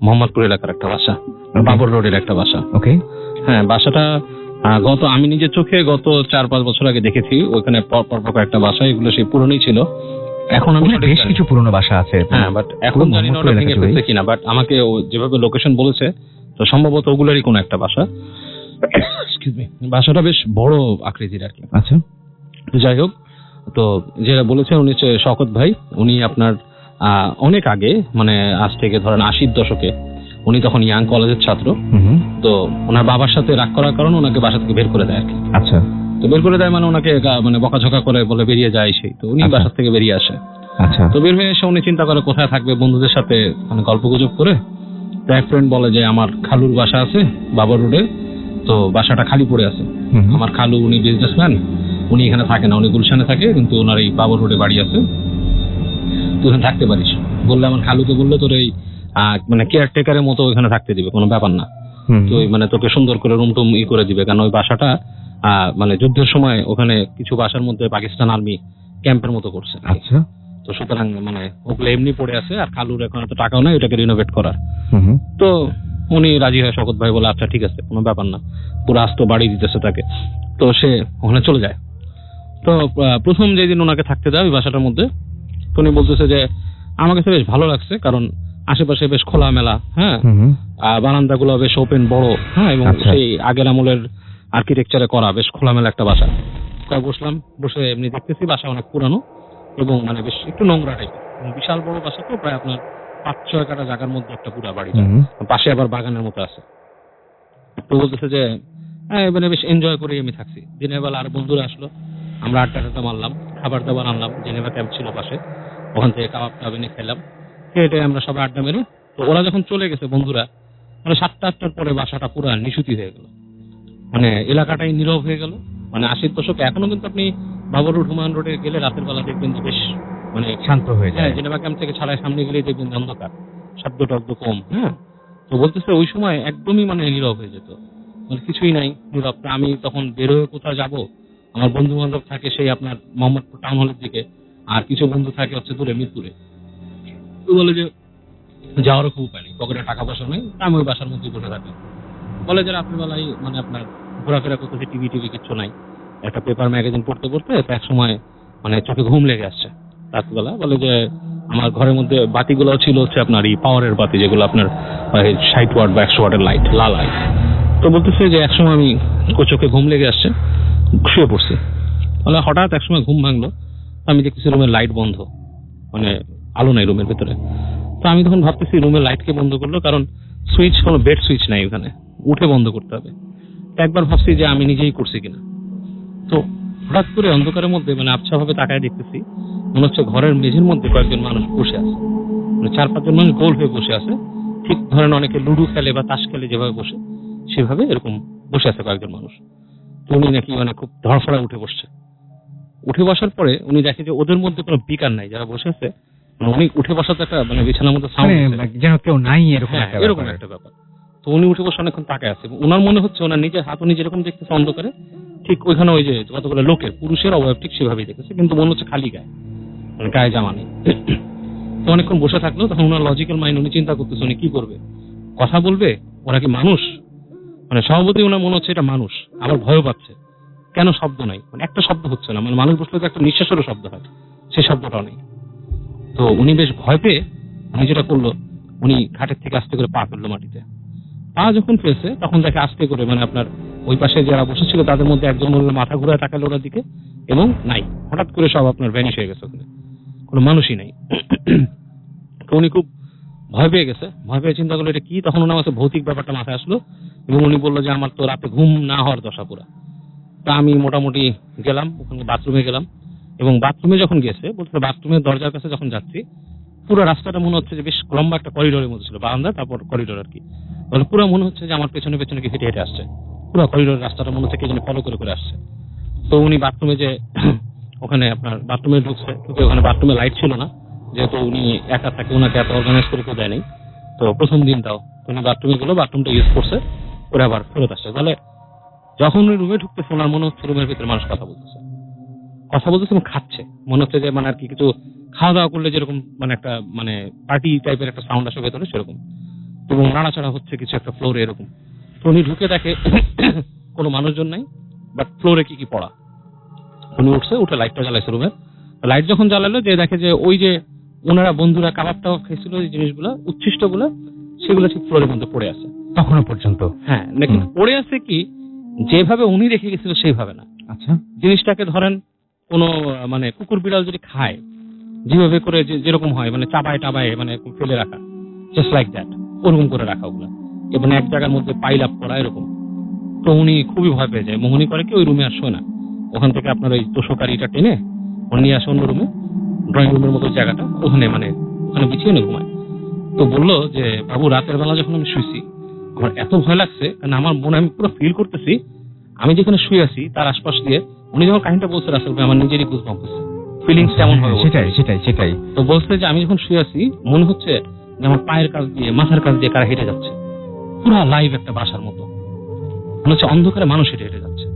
মোহাম্মদপুর এলাকার একটা বাসা, বাবর রোডের একটা বাসা। ওকে, হ্যাঁ, বাসাটা আমি নিজের চোখে গত 4-5 বছর আগে দেখেছি। ওইখানে পর একটা বাসা, এগুলো সেই পুরনোই ছিল। এখন আমি বেশ কিছু পুরনো বাসা আছে, হ্যাঁ, বাট এখন জানি না ওটা ভেঙে ফেলছে কিনা, বাট আমাকে যেভাবে লোকেশন বলেছে তো সম্ভবত ওগুলোরই কোনো একটা বাসা। বাসাটা বেশ বড় আকৃতির আর কি। আচ্ছা, তো যাই হোক, তো যেটা বলেছেন উনি হচ্ছে শওকত ভাই। উনি আপনার অনেক আগে, মানে আজ থেকে ধরেন 80-র দশকে, উনি তখন ইয়াং কলেজের ছাত্র। তো ওনার বাবার সাথে রাগ করার কারণে ওনাকে বাসা থেকে বের করে দেয় আর কি। আচ্ছা, তো বের করে দেয় মানে ওনাকে মানে বকাঝকা করে, বলে বেরিয়ে যায় সেই। তো উনি বাসা থেকে বেরিয়ে আসে। আচ্ছা, তো বের হয়ে এসে উনি চিন্তা করে কোথায় থাকবে, বন্ধুদের সাথে মানে গল্প গুজব করে। তো এক ফ্রেন্ড বলে যে আমার খালুর বাসা আছে বাবর রোডে, তো বাসাটা খালি পড়ে আছে। আমার খালু উনি বিজনেসম্যান, উনি এখানে থাকে না, উনি গুলশানে থাকে, কিন্তু ওনার এই বাবর রোডে বাড়ি আছে, তুই ওখানে থাকতে পারিস। বললে আমার খালুকে বললে তোর এই মানে কেয়ারটেকারের মতো ওইখানে থাকতে দিবে, কোনো ব্যাপার না। তো মানে তোকে সুন্দর করে রুম টুম করে দিবে, কারণ ওই বাসাটা মানে যুদ্ধের সময় ওখানে কিছু বাসার মধ্যে পাকিস্তান আর্মি ক্যাম্পের মতো করছে। আচ্ছা, তো সুতরাং মানে ওগুলো এমনি পড়ে আছে, আর খালুর এখন তো টাকাও নাই ওটাকে রিনোভেট করার। তো উনি রাজি হয়, শওকত ভাই বলে আচ্ছা ঠিক আছে, কোনো ব্যাপার না, পুরো আস্ত বাড়ি দিতেছে তাকে। তো সে ওখানে চলে যায়। তো প্রথম যেদিন ওনাকে থাকতে দেয় ওই বাসাটার মধ্যে, তো উনি বলতেছে যে আমার কাছে বেশ ভালো লাগছে, কারণ আশেপাশে বেশ খোলামেলা, হ্যাঁ, বারান্দা গুলো বেশ ওপেন বড়, হ্যাঁ, এবং সেই আগের আমলের আর্কিটেকচারে করা বেশ খোলামেলা একটা বাসা। বসলাম, বসে এমনি দেখতেছি বাসা অনেক পুরানো এবং মানে বেশ একটু নোংরা টাইপের, বিশাল বড় বাসা, তো প্রায় আপনার 5-6 কাঠা জায়গার মধ্যে একটা পুরা বাড়িটা, পাশে আবার বাগানের মতো আছে। তো বলতেছে যে মানে বেশ এনজয় করে আমি থাকছি। দিনের বেলা আর বন্ধুরা আসলো, আমরা আড্ডা মারলাম, খাবার দাবার আনলাম, জেনেভা ক্যাম্প ছিল পাশে, ওখান থেকে কাবাব টাব এনে খেলাম, খেয়ে আমরা সবাই আড্ডা মেরে। তো ওরা যখন চলে গেছে বন্ধুরা, মানে 7টা-8টার পরে বাসাটা পুরো নিশুতি হয়ে গেল, মানে এলাকাটাই নীরব হয়ে গেল। মানে 80-র দশকে এখনো কিন্তু আপনি বাবর রোড, হুমায়ুন রোডে গেলে রাতের বেলা দেখবেন যে বেশ মানে শান্ত হয়ে যায়। জেনেভা ক্যাম্প থেকে ছাড়াই সামনে গেলেই দেখবেন অন্ধকার, শব্দ টব্দ কম। হ্যাঁ, তো বলতেছে ওই সময় একদমই মানে নীরব হয়ে যেত, মানে কিছুই নাই, নীরব। আমি তখন বেরোয় কোথাও যাব, আমার বন্ধু বান্ধব থাকে সেই আপনার মোহাম্মদপুর টাউন হলের দিকে, আর কিছু বন্ধু থাকে হচ্ছে দূরে মিরপুরে। তো বলে যে যাওয়ারও খুব উপায় নেই, পকেটে টাকা পয়সা নেই, আমি ওই বাসার মধ্যেই বসে থাকলাম। বলে যে রাত্রিবেলায় মানে আপনার ঘোরাফেরা করতেছে, টিভি কিচ্ছু নাই, একটা পেপার ম্যাগাজিন পড়তে পড়তে এক সময় মানে চোখে ঘুম লেগে আসছে রাত্রিবেলা। বলে যে আমার ঘরের মধ্যে বাতিগুলো ছিল হচ্ছে আপনার এই পাওয়ারের বাতি, যেগুলো আপনার 60 ওয়াট বা 100 ওয়াটের লাইট, লাল লাইট। তো বলতেছে যে একসময় আমি চোখে ঘুম লেগে আসছে, শুয়ে পড়ছি। বলে হঠাৎ একসময় ঘুম ভাঙলো, আমি দেখতেছি রুমের লাইট বন্ধ, মানে আলো নাই রুমের ভেতরে। তো আমি তখন ভাবতেছি রুমের লাইট কে বন্ধ করলো, কারণ সুইচ, কোনো বেড সুইচ নাই ওখানে, উঠে বন্ধ করতে হবে। একবার ভাবছি যে আমি নিজেই করছি কিনা। তো হঠাৎ করে অন্ধকারের মধ্যে মানে আবছা ভাবে তাকায় দেখতেছি মনে হচ্ছে ঘরের মেঝের মধ্যে কয়েকজন মানুষ বসে আছে, মানে 4-5 জন মানুষ গোল হয়ে বসে আছে, ঠিক ধরেন অনেকে লুডো খেলে বা তাস খেলে যেভাবে বসে সেভাবে এরকম বসে আছে কয়েকজন মানুষ। তো উনি নাকি মানে খুব ধড়ফড়া উঠে বসছে। উঠে বসার পরে উনি দেখে যে ওদের মধ্যে কোনো স্পিকার নাই, যারা বসে আছে মানে উনি উঠে বসাতে একটা মানে বিছানার মধ্যে সাউন্ড, যেন কেউ নাই এরকম এরকম একটা ব্যাপার। তো উনি উঠে বসে অনেকক্ষণ তাকায় আছে, ওনার মনে হচ্ছে ওনার নিজের হাত উনি যেরকম দেখতেছে অন্ধকারে, ঠিক ওইখানে ওই যে কতগুলো লোকের পুরুষের অবয়ব ঠিক সেভাবেই দেখতেছে, কিন্তু মনে হচ্ছে খালি গায়ে, মানে গায়ে জামা নেই। তো অনেকক্ষণ বসে থাকলো, তখন ওনার লজিক্যাল মাইন্ড উনি চিন্তা করতেছে উনি কি করবে, কথা বলবে, ওরা কি মানুষ, মানে স্বভাবতই ওনার মনে হচ্ছে এটা মানুষ, আবার ভয়ও পাচ্ছে, কেন শব্দ নাই, মানে একটা শব্দ হচ্ছে না, মানে মানুষ বসলে তো একটা নিঃশ্বাসেরও শব্দ হয়, সেই শব্দটাও নেই। তো উনি বেশ ভয় পেয়ে উনি যেটা করলো, উনি ঘাটের থেকে আস্তে করে পা ফেললো মাটিতে। পা যখন ফেলছে তখন দেখে আস্তে করে মানে আপনার ওই পাশে যারা বসেছিল তাদের মধ্যে একজন মাথা ঘুরে তাকালো ওনার দিকে, এবং নাই, হঠাৎ করে সব আপনার ভ্যানিশ হয়ে গেছে, ওখানে কোনো মানুষই নাই। তো উনি খুব ভয় পেয়ে গেছে, ভয় পেয়ে চিন্তা করলো এটা কি। তখন ওনার কাছে ভৌতিক ব্যাপারটা মাথায় আসলো, এবং উনি বললো যে আমার তো রাতে ঘুম না হওয়ার দশা পুরা। তা আমি মোটামুটি গেলাম ওখানে, বাথরুমে গেলাম, এবং বাথরুমে যখন গেছে বলতে বাথরুমের দরজার কাছে যখন যাচ্ছি, পুরো রাস্তাটা মনে হচ্ছে যে বেশ লম্বা একটা করিডোরের মধ্যে ছিল, বারান্দা তারপর করিডোর আর কি। তাহলে পুরো মনে হচ্ছে যে আমার পেছনে পেছনে কি হেঁটে হেঁটে আসছে, পুরো করিডোর রাস্তাটা মনে হচ্ছে কে যেন ফলো করে করে আসছে। তো উনি বাথরুমে যে ওখানে আপনার বাথরুমে ঢুকছে, ওখানে বাথরুমে লাইট ছিল না, যেহেতু উনি একা থাকে, ওনাকে এত অর্গানাইজ করে কেউ দেয়নি। তো প্রথম দিনটাও উনি বাথরুমে গেলো, বাথরুমটা ইউজ করছে, করে আবার ফেরত আসছে। তাহলে যখন উনি রুমে ঢুকতেছে ওনার মনে হচ্ছে রুমের ভিতরে মানুষ কথা বলতেছে এবং খাচ্ছে, মনে হচ্ছে যে মানে আর কি কিছু খাওয়া দাওয়া করলে যেরকম মানে একটা মানে পার্টি টাইপের একটা সাউন্ড আসে ভেতরে সেরকম, এবং নাড়াচাড়া হচ্ছে কিছু একটা ফ্লোরে এরকম। তো উনি ঢুকে দেখে কোনো মানুষজন নাই, বাট ফ্লোরে কি কি পড়া। উনি উঠছে, উঠে লাইটটা জ্বালাইছে রুমের। লাইট যখন জ্বালালো যে দেখে যে ওই যে ওনারা বন্ধুরা কাবাব টাবাব খেয়েছিল, যে জিনিসগুলো উচ্ছিষ্ট গুলো, সেগুলো ঠিক ফ্লোরের মধ্যে পড়ে আছে তখনো পর্যন্ত। হ্যাঁ, নাকি পড়ে আছে কি যেভাবে উনি রেখে গেছিল সেইভাবে না। আচ্ছা, জিনিসটাকে ধরেন কোনো মানে কুকুর বিড়াল যদি খায় যেভাবে করে যেরকম হয়, মানে চাবায় টাবায় মানে ফেলে রাখা, জাস্ট লাইক দ্যাট, ওরকম করে রাখা ওগুলো, এবং এক জায়গার মধ্যে পাইল আপ করা এরকম। তো উনি খুবই ভয় পেয়ে যায়, উনি করে কি ওই রুমে আর শোয় না, ওখান থেকে আপনার ওই তোষকারিটা টেনে নিয়ে আসে অন্য রুমে, ড্রয়িং রুমের মতো জায়গাটা, ওখানে মানে ওখানে বিছিয়ে নিয়ে ঘুমায়। তো বললো যে বাবু রাতের বেলা যখন আমি শুয়েছি আমার এত ভয় লাগছে, কারণ আমার মনে আমি পুরো ফিল করতেছি আমি যেখানে শুয়ে আছি তার আশপাশ দিয়ে, উনি যখন কাহিনীটা বলছে রাসেল ভাই আমার নিজেরই গুজবাম্প হচ্ছে, ফিলিংস কেমন হবে। সেটাই তো বলছে যে আমি যখন শুয়ে আছি মনে হচ্ছে যে আমার পায়ের কাছ দিয়ে মাথার কাছ দিয়ে কারা হেঁটে যাচ্ছে, পুরো লাইভ একটা বাসার মতো, মনে হচ্ছে অন্ধকারে মানুষ হেঁটে হেঁটে যাচ্ছে,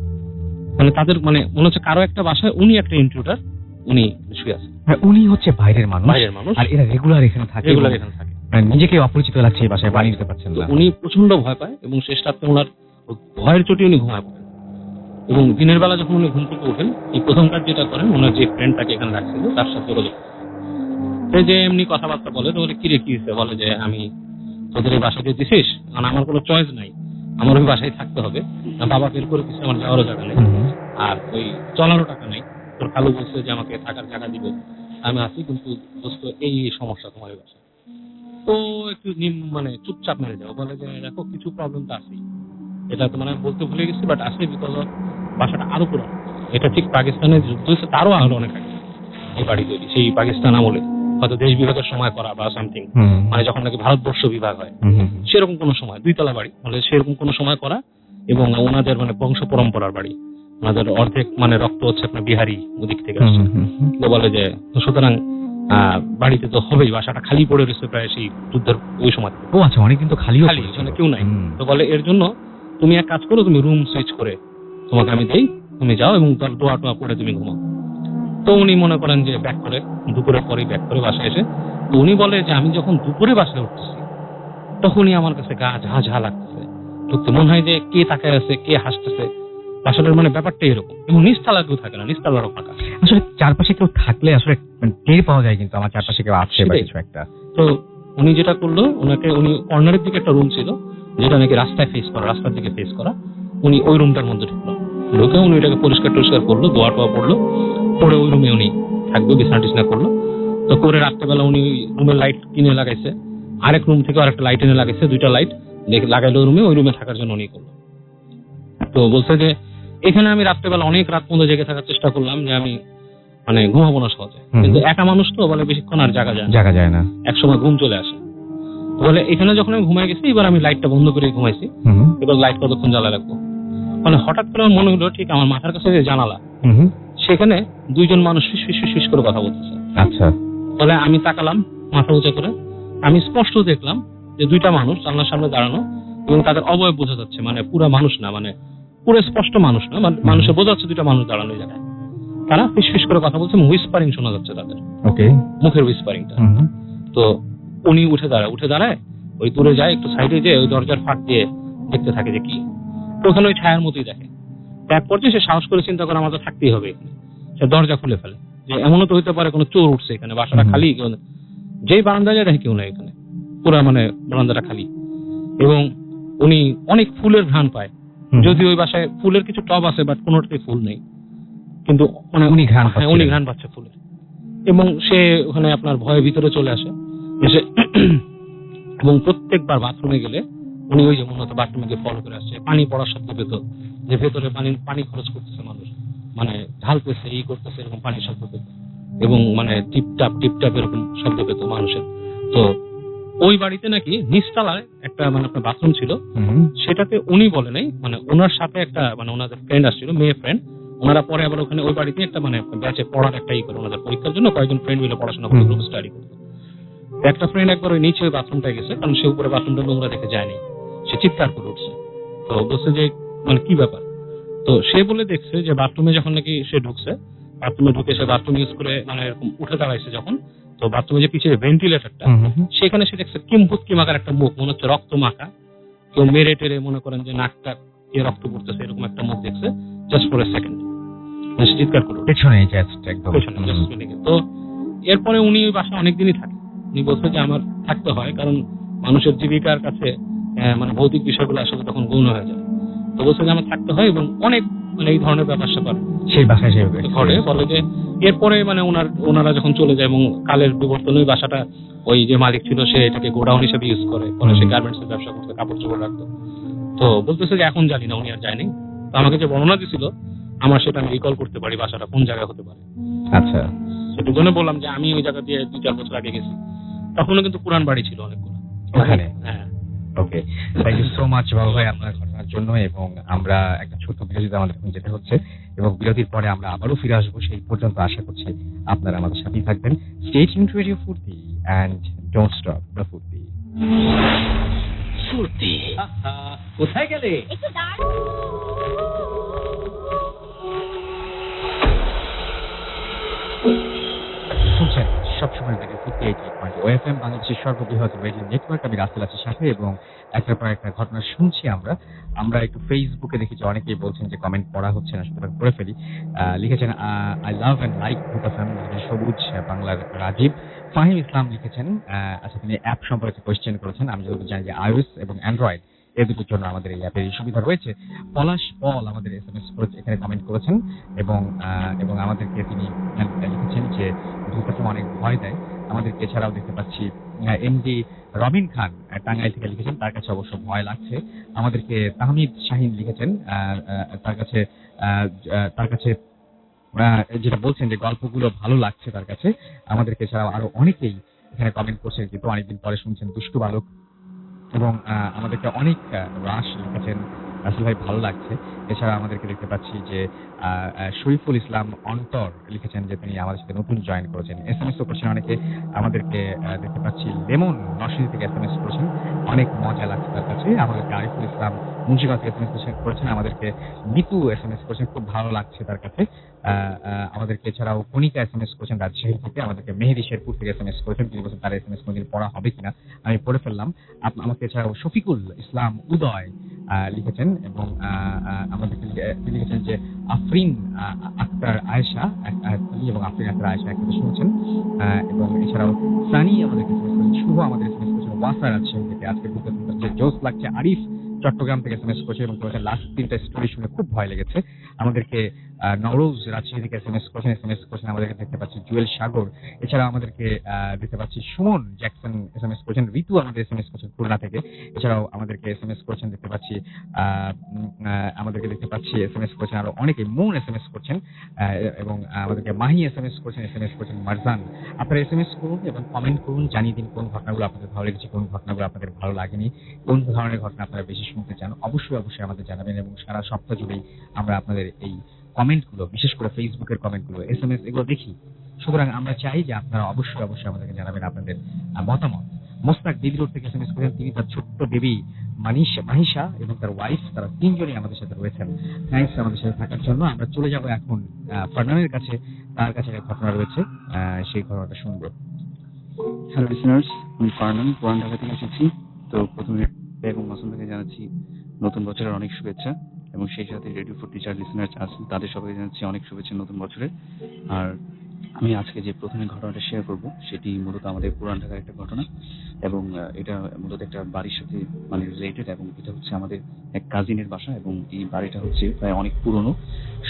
মানে তাদের মানে মনে হচ্ছে কারো একটা বাসায় উনি একটা ইন্ট্রুডার, উনি শুয়ে আছে। উনি হচ্ছে বাইরের মানুষ, আর এরা রেগুলার এখানে থাকে, নিজেকে অপরিচিত লাগছে এই বাসায়, বাড়ি দিতে পারছেন না। উনি প্রচন্ড ভয় পায়, এবং শেষ রাতে ওনার ভয়ের চোটে উনি ঘুমায় পড়েন। এবং দিনের বেলা যখন উনি ঘুম থেকে ওঠেন, এই প্রথম কাজ যেটা করেন, ওনার যে ফ্রেন্ড তাকে এখানে রাখছিল তার সাথে যোগাযোগ, সে যে এমনি কথাবার্তা বলে, তো বলে কি রে কি হয়েছে, বলে যে আমি তোদের এই বাসায় দিছিস, কারণ আমার কোনো চয়েস নাই, আমার ওই বাসায় থাকতে হবে, বাবা বের করে দিচ্ছে, আমার যাওয়ারও জায়গা নেই, আর ওই চলারও টাকা নেই, তোর খালু বলছে যে আমাকে থাকার জায়গা দিবে, আমি আছি, কিন্তু দোস্ত এই সমস্যা তোমার এই বাসায়। তো একটু মানে চুপচাপ মেরে যাও, বলে যে দেখো কিছু প্রবলেম তো আছেই, এটা তো মানে বলতে ভুলে গেছি, বাট আসলে বিকজ বাসাটা আরো পুরো, এটা ঠিক পাকিস্তানের যুদ্ধ হয়েছে তারও আরো অনেক আগে এই বাড়ি তৈরি, সেই পাকিস্তান আমলে হয়তো দেশ বিভাগের সময় করা বা সামথিং, মানে যখন নাকি ভারতবর্ষ বিভাগ হয় সেরকম কোনো সময়, 2 তলা বাড়ি, মানে সেরকম কোনো সময় করা, এবং ওনাদের মানে বংশ পরম্পরার বাড়ি, ওনাদের অর্ধেক মানে রক্ত হচ্ছে আপনার বিহারি ওদিক থেকে আসছে। তো বলে যে সুতরাং বাড়িতে তো হবেই, বাসাটা খালি পড়ে রয়েছে প্রায় সেই যুদ্ধের ওই সময়। ও আচ্ছা, অনেকদিন তো খালি, মানে কেউ নাই। তো বলে এর জন্য তুমি এক কাজ করো, তুমি রুম সুইচ করে তোমাকে আমি দেই, তুমি যাও এবং দোয়া টোয়া পড়ে তুমি ঘুমাও। তো উনি মনে করেন যে ব্যাক করে দুপুরের পরেই ব্যাক করে বাসায় এসে, তো উনি বলে যে আমি যখন দুপুরে বাসায় উঠতেছি তখনই আমার কাছে গা ঝা ঝা লাগতেছে, ঢুকতে মনে হয় যে কে তাকায় আছে, কে হাসতেছে, আসলে মানে ব্যাপারটা এরকম। এবং নিচতলা কেউ থাকে না, নিচতলারও ফাঁকা। আসলে চারপাশে কেউ থাকলে আসলে মানে টের পাওয়া যায় কিন্তু আমার চারপাশে কেউ আছে বা সেটাই। কিছু একটা। তো উনি যেটা করলো, উনি কর্নারের দিকে একটা রুম ছিল যেটা নাকি রাস্তায় ফেস করা, রাস্তার দিকে ফেস করা, উনি ওই রুমটার মধ্যে ঢুকলো, ঢুকে উনি এটাকে পরিষ্কার টরিষ্কার করলো, দোয়া টোয়া পড়লো, পরে ওই রুমে উনি থাকবে, বিছানা টিছনা করলো। তো করে রাত্রেবেলা উনি রুমের লাইট কিনে লাগাইছে, আরেক রুম থেকে আরেকটা লাইট এনে লাগাইছে, 2টা লাইট লাগাইলো রুমে, ওই রুমে থাকার জন্য উনি করলো। তো বলছে যে এখানে আমি রাত্রেবেলা অনেক রাত পর্যন্ত জেগে থাকার চেষ্টা করলাম যে আমি মানে ঘুমাবো না সহজে, কিন্তু একা মানুষ তো বলে বেশিক্ষণ আর জাগা যায় না, একসময় ঘুম চলে আসে। বলে এখানে যখন আমি ঘুমাই গেছি, এবার আমি লাইটটা বন্ধ করে ঘুমাইছি, এবার লাইট কতক্ষণ জ্বালা রাখবো। মানে হঠাৎ করে আমার মনে হলো ঠিক আমার মাথার কাছে যে জানালা, সেখানে 2জন মানুষ ফিস করে কথা বলতেছে। আচ্ছা। বলে আমি তাকালাম মাথা উঁচা করে, আমি স্পষ্ট দেখলাম যে 2টা মানুষ জানলার সামনে দাঁড়ানো, এবং তাদের অবয়ব বোঝা যাচ্ছে, মানে পুরো মানুষ না, মানে পুরো স্পষ্ট মানুষ না, মানুষের বোঝা যাচ্ছে 2টা মানুষ দাঁড়ানো এই জায়গায়। তারা ফিস করে কথা বলছে, হুইসপারিং শোনা যাচ্ছে তাদের, ওকে, মুখের হুইসপারিংটা। তো উনি উঠে দাঁড়ায়, ওই দূরে যায়, একটু সাইডে যেয়ে ওই দরজার ফাঁক দিয়ে দেখতে থাকে যে কি। তো ওখানে ওই ছায়ার মতোই দেখে। এক পর্যায়ে সে সাহস করে চিন্তা করে আমাদের থাকতেই হবে এখানে, সে দরজা খুলে ফেলে, যে এমনও তো হইতে পারে কোনো চোর উঠছে এখানে, বাসাটা খালি, যেই বারান্দায় যায় দেখে কেউ নেই এখানে, পুরা মানে বারান্দাটা খালি। এবং উনি অনেক ফুলের ঘ্রাণ পায়, যদি ওই বাসায় ফুলের কিছু টব আছে বাট কোনোটাতেই ফুল নেই, কিন্তু মানে উনি ঘ্রাণ পাচ্ছে ফুলের। এবং সে ওখানে আপনার ভয়ের ভিতরে চলে আসে, এসে এবং প্রত্যেকবার বাথরুমে গেলে উনি ওই যে মূলত বাথরুমে গিয়ে ফলো করে আসছে, পানি পড়ার শব্দ পেত, যে ভেতরে পানি খরচ করতেছে মানুষ, মানে ঢালতেছে, করতেছে, এরকম পানির শব্দ পেত, এবং মানে টিপটাপ এরকম শব্দ পেত মানুষের। তো ওই বাড়িতে নাকি নিচতলায় একটা মানে আপনার বাথরুম ছিল, সেটাতে উনি বলে নাই, মানে ওনার সাথে একটা মানে ওনাদের ফ্রেন্ড আসছিল, মেয়ে ফ্রেন্ড, ওনারা পরে আবার ওখানে ওই বাড়িতে একটা মানে ব্যাচে পড়ার একটা করে, ওনাদের পরীক্ষার জন্য কয়েকজন ফ্রেন্ড মিলে পড়াশোনা করতে, গ্রুপ স্টাডি করতে। একটা ফ্রেন্ড একবার ওই নিচে ওই বাথরুমটা গেছে, কারণ সে উপরে বাথরুমটা নোংরা দেখে যায়নি, সে চিৎকার করে উঠছে। তো বলছে যে মানে কি ব্যাপার। তো সে বলে দেখছে যে বাথরুমে যখন নাকি সে ঢুকছে, বাথরুমে ঢুকে সে বাথরুম ইউজ করে মানে এরকম উঠে দাঁড়াইছে যখন, তো বাথরুমে যে পিছিয়ে ভেন্টিলেটরটা, সেখানে সে দেখছে কিমভূতকি মাখার একটা মুখ, মনে হচ্ছে রক্ত মাখা, কেউ মেরে টেরে মনে করেন যে নাকটা কে রক্ত পড়তেছে, এরকম একটা মুখ দেখছে জাস্ট ফর এ সেকেন্ড। সে চিৎকার করে পেছনে। তো এরপরে উনি ওই বাসায় অনেকদিনই থাকে। উনি বলছে যে আমার থাকতে হয়, কারণ মানুষের জীবিকার কাছে মানে ভৌতিক বিষয়গুলো আসলে তখন গৌণ হয়ে যায়। তো বলছে যে আমার থাকতে হয়, এবং অনেক মানে এই ধরনের ব্যাপার স্যাপার সেই বাসায় ঘরে। বলে যে এরপরে মানে ওনারা যখন চলে যায়, এবং কালের বিবর্তনে ওই বাসাটা ওই যে মালিক ছিল সে এটাকে গোডাউন হিসেবে ইউজ করে, পরে সে গার্মেন্টস এর ব্যবসা করতে, কাপড় চোপড় রাখতো। তো বলতেছে যে এখন জানি না, উনি আর যায়নি। তো আমাকে যে বর্ণনা দিছিল আমার সেটা আমি রিকল করতে পারি, বাসাটা কোন জায়গায় হতে পারে। আচ্ছা, সেটুকু জন্য বললাম যে আমি ওই জায়গা দিয়ে 2-4 বছর আগে গেছি, তখনও কিন্তু পুরান বাড়ি ছিল অনেকগুলো ওখানে। হ্যাঁ, ওকে, থ্যাংক ইউ সো মাচ বাবু ভাই আপনার ঘটনার জন্য। এবং আমরা একটা ছোট্ট বিরতিতে আমাদের এখন যেতে হচ্ছে, এবং বিরতির পরে আমরা আবারও ফিরে আসবো। সেই পর্যন্ত আশা করছি আপনারা আমাদের সাথেই থাকবেন। স্টে টিউনড টু রেডিও ফুর্তি এন্ড ডোন্ট স্টপ দ্য ফুর্তি। ফুর্তি কোথায় গেলে? একটু দাঁড়াও। শুনছেন সবসময় রেডিও ফুর্তি 88.0 ওএফএম, বাংলাদেশের সর্ববৃহৎ রেডিও নেটওয়ার্ক। আমি রাসেল আছি সাথে, এবং একটার পর একটা ঘটনা শুনছি আমরা একটু ফেসবুকে দেখি যে অনেকেই বলছেন যে কমেন্ট পড়া হচ্ছে না, সুতরাং পড়ে ফেলি। লিখেছেন আই লাভ অ্যান্ড লাইক ওএফএম, সবুজ বাংলার রাজীব। ফাহিম ইসলাম লিখেছেন, আচ্ছা তিনি অ্যাপ সম্পর্কে কোয়েশ্চেন করেছেন। আমি যতটুকু জানি যে iOS এবং অ্যান্ড্রয়েড এই দুটোর জন্য আমাদের এই অ্যাপের সুবিধা রয়েছে। পলাশ পল আমাদের SMS করে এখানে কমেন্ট করেছেন, এবং আমাদেরকে তিনি লিখেছেন যে ভূতাকে অনেক ভয় দেয় আমাদেরকে। এছাড়াও দেখতে পাচ্ছি এমডি রবিন খান টাঙ্গাইল থেকে লিখেছেন, তার কাছে অবশ্য ভয় লাগছে আমাদেরকে। তাহমিদ শাহিন লিখেছেন, তার কাছে যেটা বলছেন যে গল্পগুলো ভালো লাগছে তার কাছে আমাদেরকে। এছাড়াও আরো অনেকেই এখানে কমেন্ট করছেন, কিন্তু অনেকদিন পরে শুনছেন দুষ্টু বালক, এবং আমাদেরকে অনেক রাশ লিখেছেন, রাসেল ভাই ভালো লাগছে। এছাড়া আমাদেরকে দেখতে পাচ্ছি যে শরীফুল ইসলাম অন্তর লিখেছেন যে তিনি আমাদের সাথে নতুন জয়েন করেছেন, এসএমএস করছেন অনেকে। আমাদেরকে দেখতে পাচ্ছি লেমন নরসিংদী থেকে এসএমএস করেছেন, অনেক মজা লাগছে তার কাছে। আমাদেরকে আরিফুল ইসলাম মুন্সিগঞ্জ থেকে এসএমএস করেছেন, আমাদেরকে মিতু এসএমএস করেছেন, খুব ভালো লাগছে তার কাছে। আমাদেরকে এছাড়াও কণিকা এসএমএস করেছেন রাজশাহী থেকে, আমাদেরকে মেহেদি শেরপুর থেকে এসএমএস করেছেন, তিনি বলছেন তার এসএমএস কোনদিন পড়া হবে কিনা, আমি পড়ে ফেললাম। আমাকে এছাড়াও শফিকুল ইসলাম উদয় লিখেছেন এবং আমাদেরকে লিখেছেন যে আফরিন আক্তার আয়েশা এবং আফরিন আক্তার আয়েশা একসাথে শুনছেন। এবং এছাড়াও সানি আমাদেরকে এসএমএস করেছেন, শুভ আমাদের এসএমএস করেছেন ওয়াসা রাজশাহী থেকে, আজকে বুঝতে যে জোস লাগছে। আরিফ চট্টগ্রাম থেকে এসএমএস করেছে এবং লাস্ট 3টা স্টোরি শুনে খুব ভয় লেগেছে। আমাদেরকে নওরোজ রাজশাহী থেকে এসএমএস করেছেন, আমাদেরকে দেখতে পাচ্ছি জুয়েল সাগর। এছাড়া আমাদেরকে দেখতে পাচ্ছি সুমন জ্যাকসন এসএমএস করেছেন, ঋতু আমাদের এসএমএস করেছেন খুলনা থেকে। এছাড়াও আমাদেরকে এসএমএস করেছেন দেখতে পাচ্ছি এসএমএস করেছেন আরো অনেকে, মুন এসএমএস করছেন এবং আমাদেরকে মাহি এসএমএস করেছেন মারজান। আপনারা এসএমএস করুন এবং কমেন্ট করুন, জানিয়ে দিন কোন ঘটনাগুলো আপনাদের ভালো লেগেছে, কোন ঘটনাগুলো আপনাদের ভালো লাগেনি, কোন ধরনের ঘটনা আপনারা বেশি শুনতে চান। অবশ্যই আমাদের জানাবেন এবং সারা সপ্তাহ জুড়েই আমরা আপনাদের এই কমেন্টগুলো, বিশেষ করে ফেসবুকের কমেন্টগুলো, এসএমএস এগুলো দেখি। সুতরাং আমরা চাই যে আপনারা অবশ্যই আমাদেরকে জানাবেন আপনাদের মতামত। মোস্তাক বেবি রোড থেকে এসএমএস করেছেন, তিনি তার ছোট্ট বেবি মাহিশা এবং তার ওয়াইফ, তারা 3জনই আমাদের সাথে রয়েছেন। থ্যাঙ্কস আমাদের সাথে থাকার জন্য। আমরা চলে যাব এখন ফারনানের কাছে, তার কাছে একটা ঘটনা রয়েছে, সেই ঘটনাটা শুনবো। হ্যালো লিসেনার্স, আমি ফারনান পুরান ঢাকা থেকে এসেছি। তো প্রথমে এবং মাসুম থেকে জানাচ্ছি নতুন বছরের অনেক শুভেচ্ছা, এবং সেই সাথে রেডিও ফর টিচার লিসেনার্স আছেন তাদের সবাইকে জানাচ্ছি অনেক শুভেচ্ছা নতুন বছরের। আর আমি আজকে যে প্রথমে ঘটনাটা শেয়ার করব সেটি মূলত আমাদের পুরান ঢাকার একটা ঘটনা, এবং এটা মূলত একটা বাড়ির সাথে মানে রিলেটেড, এবং এটা হচ্ছে আমাদের এক কাজিনের বাসা, এবং এই বাড়িটা হচ্ছে প্রায় অনেক পুরনো,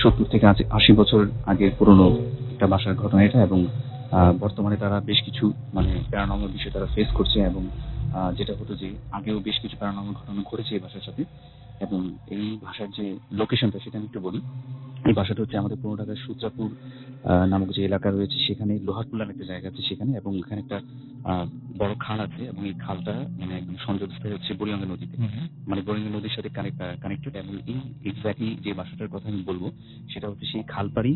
70 থেকে 80 বছর আগের পুরনো একটা বাসার ঘটনা এটা। এবং বর্তমানে তারা বেশ কিছু মানে প্যারানর্মাল বিষয় তারা ফেস করছে, এবং যেটা হতো যে আগেও বেশ কিছু প্যারানর্মাল ঘটনা ঘটেছে এই বাসার সাথে। এবং এই বাসার যে লোকেশনটা সেটা আমি একটু বলি। এই বাসাটা হচ্ছে আমাদের পুরনো ঢাকার সূত্রাপুর নামক যে এলাকা রয়েছে, সেখানে লোহারপুর নামে একটা জায়গা আছে সেখানে, এবং এখানে একটা বড় খাল আছে, এবং এই খালটা মানে একদম সংযোগস্থল হচ্ছে বুড়িগঙ্গা নদীতে, মানে বুড়িগঙ্গা নদীর সাথে কানেক্টেড। এবং এই এক্স্যাক্টলি যে বাসাটার কথা আমি বলবো সেটা হচ্ছে সেই খালপাড়ি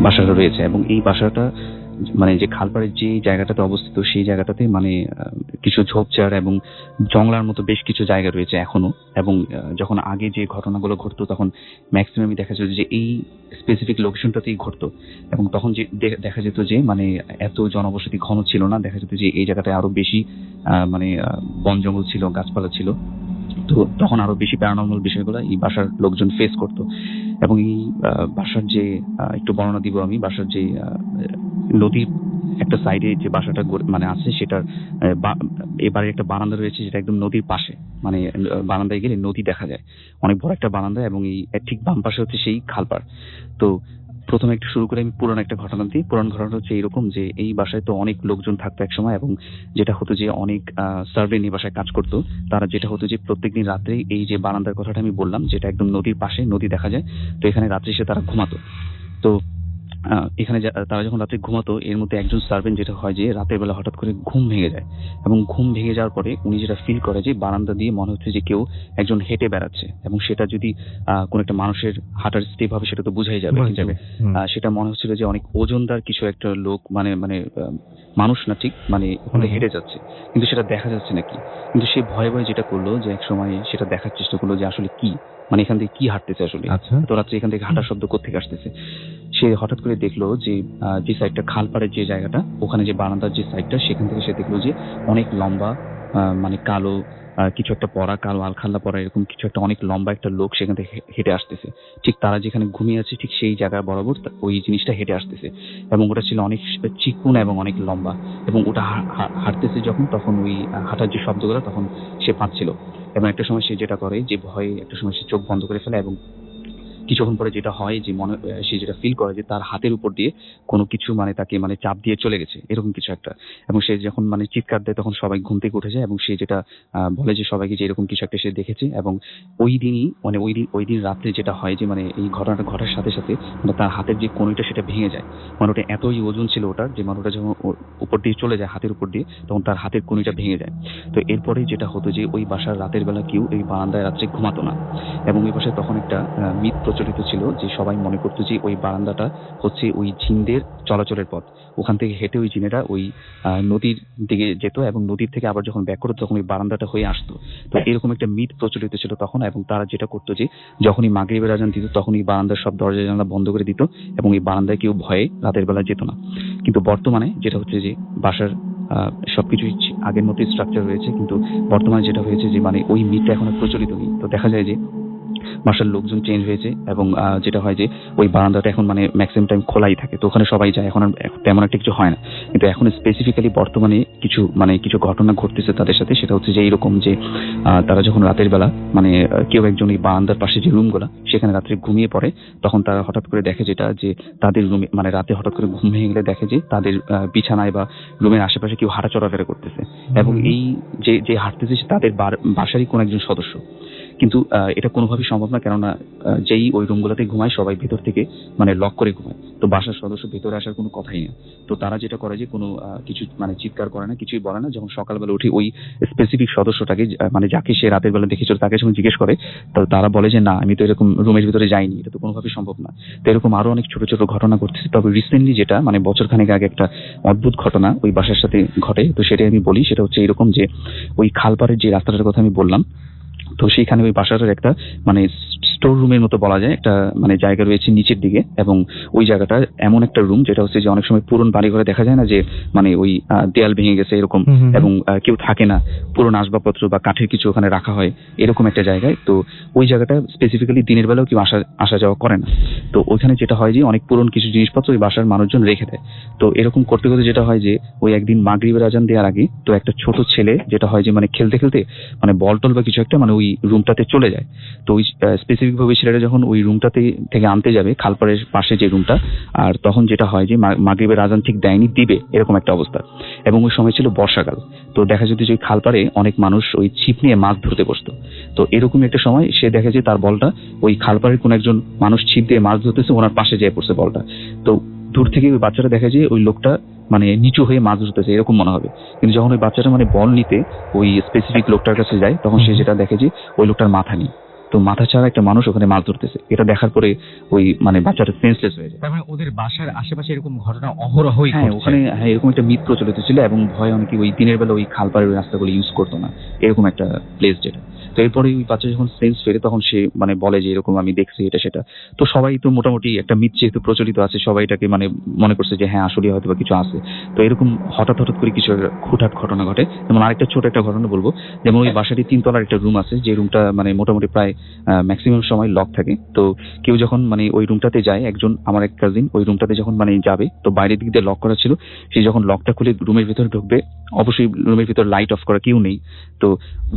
বাসাটা রয়েছে, এবং এই বাসাটা মানে যে খালপাড়ের যে জায়গাটাতে অবস্থিত সেই জায়গাটাতে মানে কিছু ঝোপঝাড় এবং জংলার মতো বেশ কিছু জায়গা রয়েছে এখনো। এবং যখন আগে যে ঘটনাগুলো ঘটতো তখন ম্যাক্সিমামই দেখা যেত যে এই স্পেসিফিক লোকেশনটাতেই ঘটতো, এবং তখন যে দেখা যেত যে মানে এত জনবসতি ঘন ছিল না, দেখা যেত যে এই জায়গাটায় আরো বেশি মানে বন জঙ্গল ছিল, গাছপালা ছিল। তো তখন আরো বেশি প্যারানর্মাল বিষয়গুলো এই বাসার লোকজন ফেস করতো। এবং এই বাসার যে একটু বর্ণনা দিব আমি, বাসার যে নদীর একটা সাইডে যে বাসাটা মানে আছে সেটার এবারে একটা বারান্দা রয়েছে যেটা একদম নদীর পাশে, মানে বারান্দায় গেলে নদী দেখা যায়, অনেক বড় একটা বারান্দা, এবং এই ঠিক বাম পাশে হচ্ছে সেই খালপাড়। তো প্রথমে একটু শুরু করে আমি পুরান একটা ঘটনা দিই। পুরান ঘটনা হচ্ছে এরকম যে এই বাসায় তো অনেক লোকজন থাকতো এক সময়, এবং যেটা হতো যে অনেক সার্ভে নিয়ে বাসায় কাজ করতো তারা, যেটা হতো যে প্রত্যেকদিন রাত্রে এই যে বারান্দার কথাটা আমি বললাম যেটা একদম নদীর পাশে, নদী দেখা যায়, তো এখানে রাত্রে এসে তারা ঘুমাতো। তো এখানে তারা যখন রাতে ঘুমাতো, এর মধ্যে একজন সার্ভেন্ট যেটা হয় যে রাতের বেলা হঠাৎ করে ঘুম ভেঙে যায়, এবং ঘুম ভেঙে যাওয়ার পরে উনি যেটা ফিল করে যে বারান্দা দিয়ে মনে হচ্ছে যে কেউ একজন হেঁটে বেড়াচ্ছে, এবং সেটা যদি কোন একটা মানুষের হাঁটার স্টেপ হবে সেটা তো বোঝাই যাবে, সেটা মনে হচ্ছিল যে অনেক ওজনদার কিছু একটা লোক, মানে মানুষ না ঠিক, মানে ওখানে হেঁটে যাচ্ছে, কিন্তু সেটা দেখা যাচ্ছে না কি। কিন্তু সে ভয়ে ভয়ে যেটা করলো যে এক সময় সেটা দেখার চেষ্টা করলো যে আসলে কি, মানে এখান থেকে কি হাঁটতেছে আসলে, তো রাত্রে এখান থেকে হাঁটার শব্দ কোত্থেকে আসতেছে। সে হঠাৎ করে দেখলো যে যে সাইডটা খালপাড়ের যে জায়গাটা, ওখানে যে বারান্দার যে সাইডটা, সেখান থেকে সে দেখলো যে অনেক লম্বা মানে কালো কিছু একটা পরা, কালো আলখাল্লা পরা এরকম কিছু একটা অনেক লম্বা একটা লোক সেখান থেকে হেঁটে আসতেছে। ঠিক তারা যেখানে ঘুমিয়ে আছে ঠিক সেই জায়গা বরাবর ওই জিনিসটা হেঁটে আসতেছে, এবং ওটা ছিল অনেক চিকন এবং অনেক লম্বা, এবং ওটা হাঁটতেছে যখন, তখন ওই হাঁটার যে শব্দগুলো তখন সে পাচ্ছিল। এবং একটা সময় সে যেটা করে যে ভয়ে একটা সময় সে চোখ বন্ধ করে ফেলে, এবং কিছুক্ষণ পরে যেটা হয় যে সে যেটা ফিল করে যে তার হাতের উপর দিয়ে কোনো কিছু মানে তাকে মানে চাপ দিয়ে চলে গেছে এরকম কিছু একটা, এবং সে যখন মানে চিৎকার দেয় তখন সবাই ঘুম থেকে উঠে যায় এবং সে যেটা বলে যে সবাইকে যে এরকম কিছু একটা সে দেখেছে। এবং ওই দিনই মানে ওই দিন রাত্রে যেটা হয় যে মানে এই ঘটনাটা ঘটার সাথে সাথে মানে তার হাতের যে কনুইটা সেটা ভেঙে যায়। মানে ওটা এতই ওজন ছিল ওটার যে মানে ওটা যখন উপর দিয়ে চলে যায় হাতের উপর দিয়ে তখন তার হাতের কনুইটা ভেঙে যায়। তো এরপরে যেটা হতো যে ওই বাসার রাতের বেলা কেউ এই বারান্দায় রাত্রে ঘুমাতো না, এবং ওই বাসায় তখন একটা মিথ প্রচলিত ছিল যে সবাই মনে করতো যে ওই বারান্দাটা হচ্ছে ওই জিনদের চলাচলের পথ, ওখান থেকে হেঁটে ওই জিনেরা ওই নদীর দিকে যেত এবং নদীর থেকে আবার যখন ব্যাক করতো তখন ওই বারান্দাটা হয়ে আসতো। তো এরকম একটা মিথ প্রচলিত ছিল তখন, এবং তারা যেটা করতো যে যখনই মাগরিবের আজান দিত তখনই বারান্দার সব দরজা জানালা বন্ধ করে দিত এবং এই বারান্দায় কেউ ভয়ে রাতের বেলা যেত না। কিন্তু বর্তমানে যেটা হচ্ছে যে বাসার সবকিছুই আগের মতোই স্ট্রাকচার রয়েছে, কিন্তু বর্তমানে যেটা হয়েছে যে মানে ওই মিথটা এখন আর প্রচলিত নেই। তো দেখা যায় যে বাসার লোকজন চেঞ্জ হয়েছে এবং যেটা হয় যে ওই বারান্দাটা এখন মানে ম্যাক্সিমাম টাইম খোলাই থাকে, তো ওখানে সবাই যায়, এখন আর তেমন একটা কিছু হয় না। কিন্তু এখন স্পেসিফিক্যালি বর্তমানে কিছু ঘটনা ঘটতেছে তাদের সাথে, সেটা হচ্ছে যে এইরকম যে তারা যখন রাতের বেলা মানে কেউ একজন এই বারান্দার পাশে যে রুমগুলা সেখানে রাত্রে ঘুমিয়ে পড়ে, তখন তারা হঠাৎ করে দেখে যেটা যে তাদের রুমে মানে রাতে হঠাৎ করে ঘুম ভেঙে গেলে দেখে যে তাদের বিছানায় বা রুমের আশেপাশে কেউ হাঁটা চলাফেরা করতেছে, এবং এই যে হাঁটতেছে তাদের বাসারই কোন একজন সদস্য। কিন্তু এটা কোনোভাবেই সম্ভব না, কেননা যেই ওই রুমগুলোতে ঘুমায় সবাই ভেতর থেকে মানে লক করে ঘুমায়, তো বাসার সদস্য ভেতরে আসার কোনো কথাই না। তো তারা যেটা করে যে কোনো কিছু মানে চিৎকার করে না, কিছুই বলে না। যখন সকালবেলা উঠে ওই স্পেসিফিক সদস্যটাকে মানে যাকে সে রাতের বেলা দেখেছিল তাকে যখন জিজ্ঞেস করে, তো তারা বলে যে না, আমি তো এরকম রুমের ভিতরে যাইনি, এটা তো কোনোভাবেই সম্ভব না। তো এরকম আরো অনেক ছোট ছোট ঘটনা ঘটতেছে। তবে রিসেন্টলি যেটা মানে বছরখানেক আগে একটা অদ্ভুত ঘটনা ওই বাসার সাথে ঘটে, তো সেটাই আমি বলি। সেটা হচ্ছে এরকম যে ওই খালপাড়ের যে রাস্তাটার কথা আমি বললাম, তো সেইখানে ওই বাসাটার একটা মানে স্টোর রুমের মতো বলা যায় একটা মানে জায়গা রয়েছে নিচের দিকে, এবং ওই জায়গাটা এমন একটা রুম যেটা হচ্ছে যে অনেক সময় পুরনো বাড়ি ঘরে দেখা যায় না যে মানে ওই দেয়াল ভেঙে গেছে এরকম, এবং কেউ থাকে না, পুরনো আসবাবপত্র বা কাঠের কিছু ওখানে রাখা হয় এরকম একটা জায়গায়। তো ওই জায়গাটা স্পেসিফিক্যালি দিনের বেলাও কেউ আসা যাওয়া করে না। তো ওইখানে যেটা হয় যে অনেক পুরনো কিছু জিনিসপত্র ওই বাসার মানুষজন রেখে দেয়। তো এরকম করতে করতে যেটা হয় যে ওই একদিন মাগরিবের আজান দেওয়ার আগে তো একটা ছোট ছেলে যেটা হয় যে মানে খেলতে খেলতে মানে বল টল বা কিছু একটা মানে ওই রুমটাতে চলে যায়। তো ওই স্পেসিফিক ভাবে ছেলেটা যখন ওই রুমটাতে থেকে আনতে যাবে খালপাড়ের পাশে যে রুমটা, আর তখন যেটা হয় যে মাগরিবের আজান ঠিক দেয়নি, দিবে এরকম একটা অবস্থা, এবং ওই সময় ছিল বর্ষাকাল। তো দেখা যেত যে ওই খালপাড়ে অনেক মানুষ ওই ছিপ নিয়ে মাছ ধরতে বসতো। তো এরকম একটা সময় সে দেখে যে তার বলটা ওই খালপাড়ের কোন একজন মানুষ ছিপ দিয়ে মাছ ধরতেছে, ওনার পাশে যেয়ে পড়ছে বলটা। তো দূর থেকে ওই বাচ্চাটা দেখে যে ওই লোকটা মানে নিচু হয়ে মাছ ধরতেছে এরকম মনে হবে, কিন্তু যখন ওই বাচ্চাটা মানে বল নিতে ওই স্পেসিফিক লোকটার কাছে যায় তখন সে যেটা দেখে যে ওই লোকটার মাথা নেই, তো মাথা ছাড়া একটা মানুষ ওখানে মাছ ধরতেছে। এটা দেখার পরে ওই মানে বাচ্চাটা সেন্সলেস হয়ে যায়। তার মানে ওদের বাসার আশেপাশে এরকম ঘটনা অহরহই হ্যাঁ, ওখানে হ্যাঁ এরকম একটা মিথ প্রচলিত ছিল, এবং ভয় অনেকে ওই দিনের বেলা ওই খালপাড়ের রাস্তাগুলো ইউজ করতো না, এরকম একটা প্লেস যেটা। তো এরপরে ওই বাচ্চা যখন সেন্স ফেরে তখন সে মানে বলে যে এরকম আমি দেখছি এটা সেটা। তো সবাই তো মোটামুটি একটা মিথ যেহেতু প্রচলিত আছে সবাই এটাকে মানে মনে করছে যে হ্যাঁ আসলে হয়তো বা কিছু আছে। তো এরকম হঠাৎ করে কিছু হুটহাট ঘটনা ঘটে। যেমন আরেকটা ছোট একটা ঘটনা বলবো, যেমন ওই বাসাটি 3 তলার একটা রুম আছে, যে রুমটা মানে মোটামুটি প্রায় ম্যাক্সিমাম সময় লক থাকে। তো কেউ যখন মানে ওই রুমটাতে যায়, আমার এক কাজিন ওই রুমটাতে যখন মানে যাবে, তো বাইরের দিক দিয়ে লক করা ছিল, সে যখন লকটা খুলে রুমের ভিতরে ঢুকবে, অবশ্যই রুমের ভিতর লাইট অফ করা, কেউ নেই। তো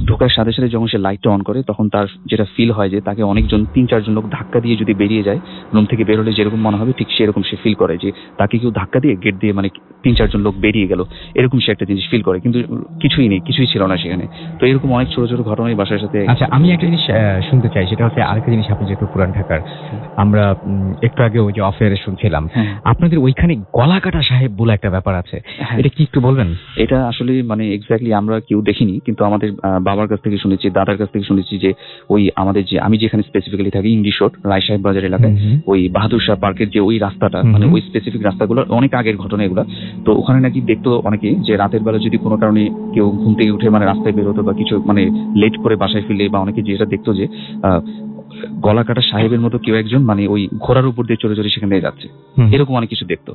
ঢোকার সাথে সাথে যখন সে লাইটটা অন করে তখন তার যেটা ফিল হয় যে তাকে অনেকজন 3-4 লোক ধাক্কা দিয়ে যদি বেরিয়ে যায়, রুম থেকে বের হলে যেরকম মনে হবে ঠিক সেরকম সে ফিল করে যে তাকে কেউ ধাক্কা দিয়ে গেট দিয়ে মানে 3-4 লোক বেরিয়ে গেল, এরকম সে একটা জিনিস ফিল করে, কিন্তু কিছুই নেই, কিছুই ছিল না সেখানে। তো এরকম অনেক ছোট ছোট ঘটনাই বাসার সাথে। আচ্ছা, আমি একটা জিনিস শুনতে চাই, সেটা হচ্ছে আরেকটা জিনিস, আপনি যেহেতু পুরান ঢাকার, আমরা একটু আগে ওই যে অফেয়ারে শুনছিলাম আপনাদের ওইখানে গলাকাটা সাহেব বলে একটা ব্যাপার আছে, এটা কি একটু বলবেন? এটা আসলে মানে এক্স্যাক্টলি আমরা কেউ দেখিনি, কিন্তু আমাদের বাবার কাছ থেকে শুনেছি, দাদার কাছ থেকে শুনেছি যে ওই আমাদের যে আমি যেখানে স্পেসিফিক্যালি থাকি ইংলিশ রোড রায় সাহেব বাজার এলাকায়, ওই বাহাদুর শাহ পার্কের যে ওই রাস্তাটা মানে ওই স্পেসিফিক রাস্তাগুলো অনেক আগের ঘটনা এগুলা। তো ওখানে নাকি দেখতো অনেকে যে রাতের বেলা যদি কোনো কারণে কেউ ঘুম থেকে উঠে মানে রাস্তায় বেরোতো বা কিছু মানে লেট করে বাসায় ফিরলে, বা অনেকে যেটা দেখতো যে গলা কাটা সাহেবের মতো কেউ একজন মানে ওই ঘোড়ার উপর দিয়ে চলে চলে সেখান দিয়ে যাচ্ছে, এরকম অনেক কিছু দেখতো।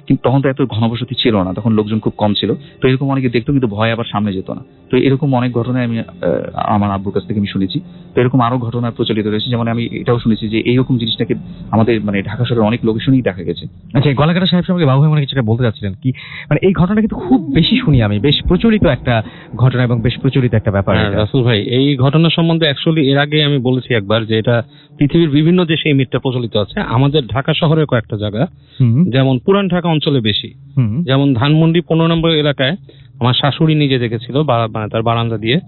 কিন্তু তখন তো এত ঘনবসতি ছিল না, তখন লোকজন খুব কম ছিল, তো এরকম অনেকে দেখতো কিন্তু ভয় আবার সামনে যেত না। তো এরকম অনেক ঘটনায় আমি আমার আব্বুর কাছ থেকে আমি শুনেছি। তো এরকম আরো ঘটনা প্রচলিত রয়েছে, যেমন আমি এটাও শুনেছি যে এইরকম জিনিসটাকে আমাদের মানে ঢাকা শহরের অনেক লোকেশনেই দেখা গেছে। আচ্ছা, গলাকাটা সাহেব সম্পর্কে বাবু ভাই মনে কিছুটা বলতে চাচ্ছিলেন কি? মানে এই ঘটনা কিন্তু খুব বেশি শুনি আমি, বেশ প্রচলিত একটা ঘটনা এবং বেশ প্রচলিত একটা ব্যাপার। রাসূল ভাই, এই ঘটনা সম্বন্ধে অ্যাকচুয়ালি এর আগে আমি বলেছি একবার যে এটা পৃথিবীর বিভিন্ন দেশে এই মিথটা প্রচলিত আছে। আমাদের ঢাকা শহরের কয়েকটা জায়গা, যেমন পুরান ঢাকা অঞ্চলে বেশি, যেমন ধানমন্ডি 15 নম্বর এলাকায় আমার শাশুড়ি নিজে দেখেছিল মানে তার বারান্দা দিয়ে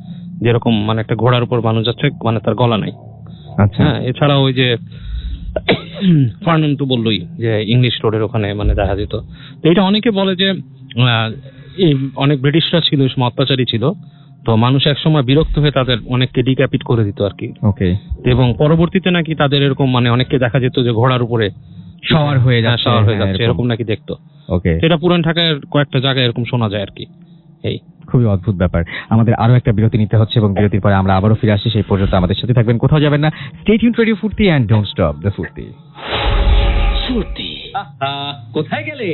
যেরকম মানে একটা ঘোড়ার উপর মানুষ যাচ্ছে, মানে তার গলা নাই। আচ্ছা। হ্যাঁ, এছাড়া ওই যে ফার্নান্টু বললোই যে ইংলিশ রোডের ওখানে মানে দেখা যেত। তো এটা অনেকে বলে যে এই অনেক ব্রিটিশরা ছিল, অত্যাচারী ছিল, তো মানুষ একসময় বিরক্ত হয়ে তাদের অনেককে ডিক্যাপিট করে দিত আর কি। ওকে। এবং পরবর্তীতে নাকি তাদের এরকম মানে অনেককে দেখা যেত যে ঘোড়ার উপরে শহর হয়ে যাচ্ছে, এরকম নাকি দেখতো। ওকে। এটা পুরান ঢাকার কয়েকটা জায়গায় এরকম শোনা যায় আর কি। এই খুবই অদ্ভুত ব্যাপার। আমাদের আরো একটা বিরতি নিতে হচ্ছে এবং বিরতির পরে আমরা আবারও ফিরে আসছি। সেই পর্যন্ত আমাদের সাথে থাকবেন, কোথাও যাবেন না। স্টে টিউনড রেডিও ফুর্তি এন্ড ডোন্ট স্টপ দ্য ফুর্তি। ফুর্তি। কোথায় গেলে?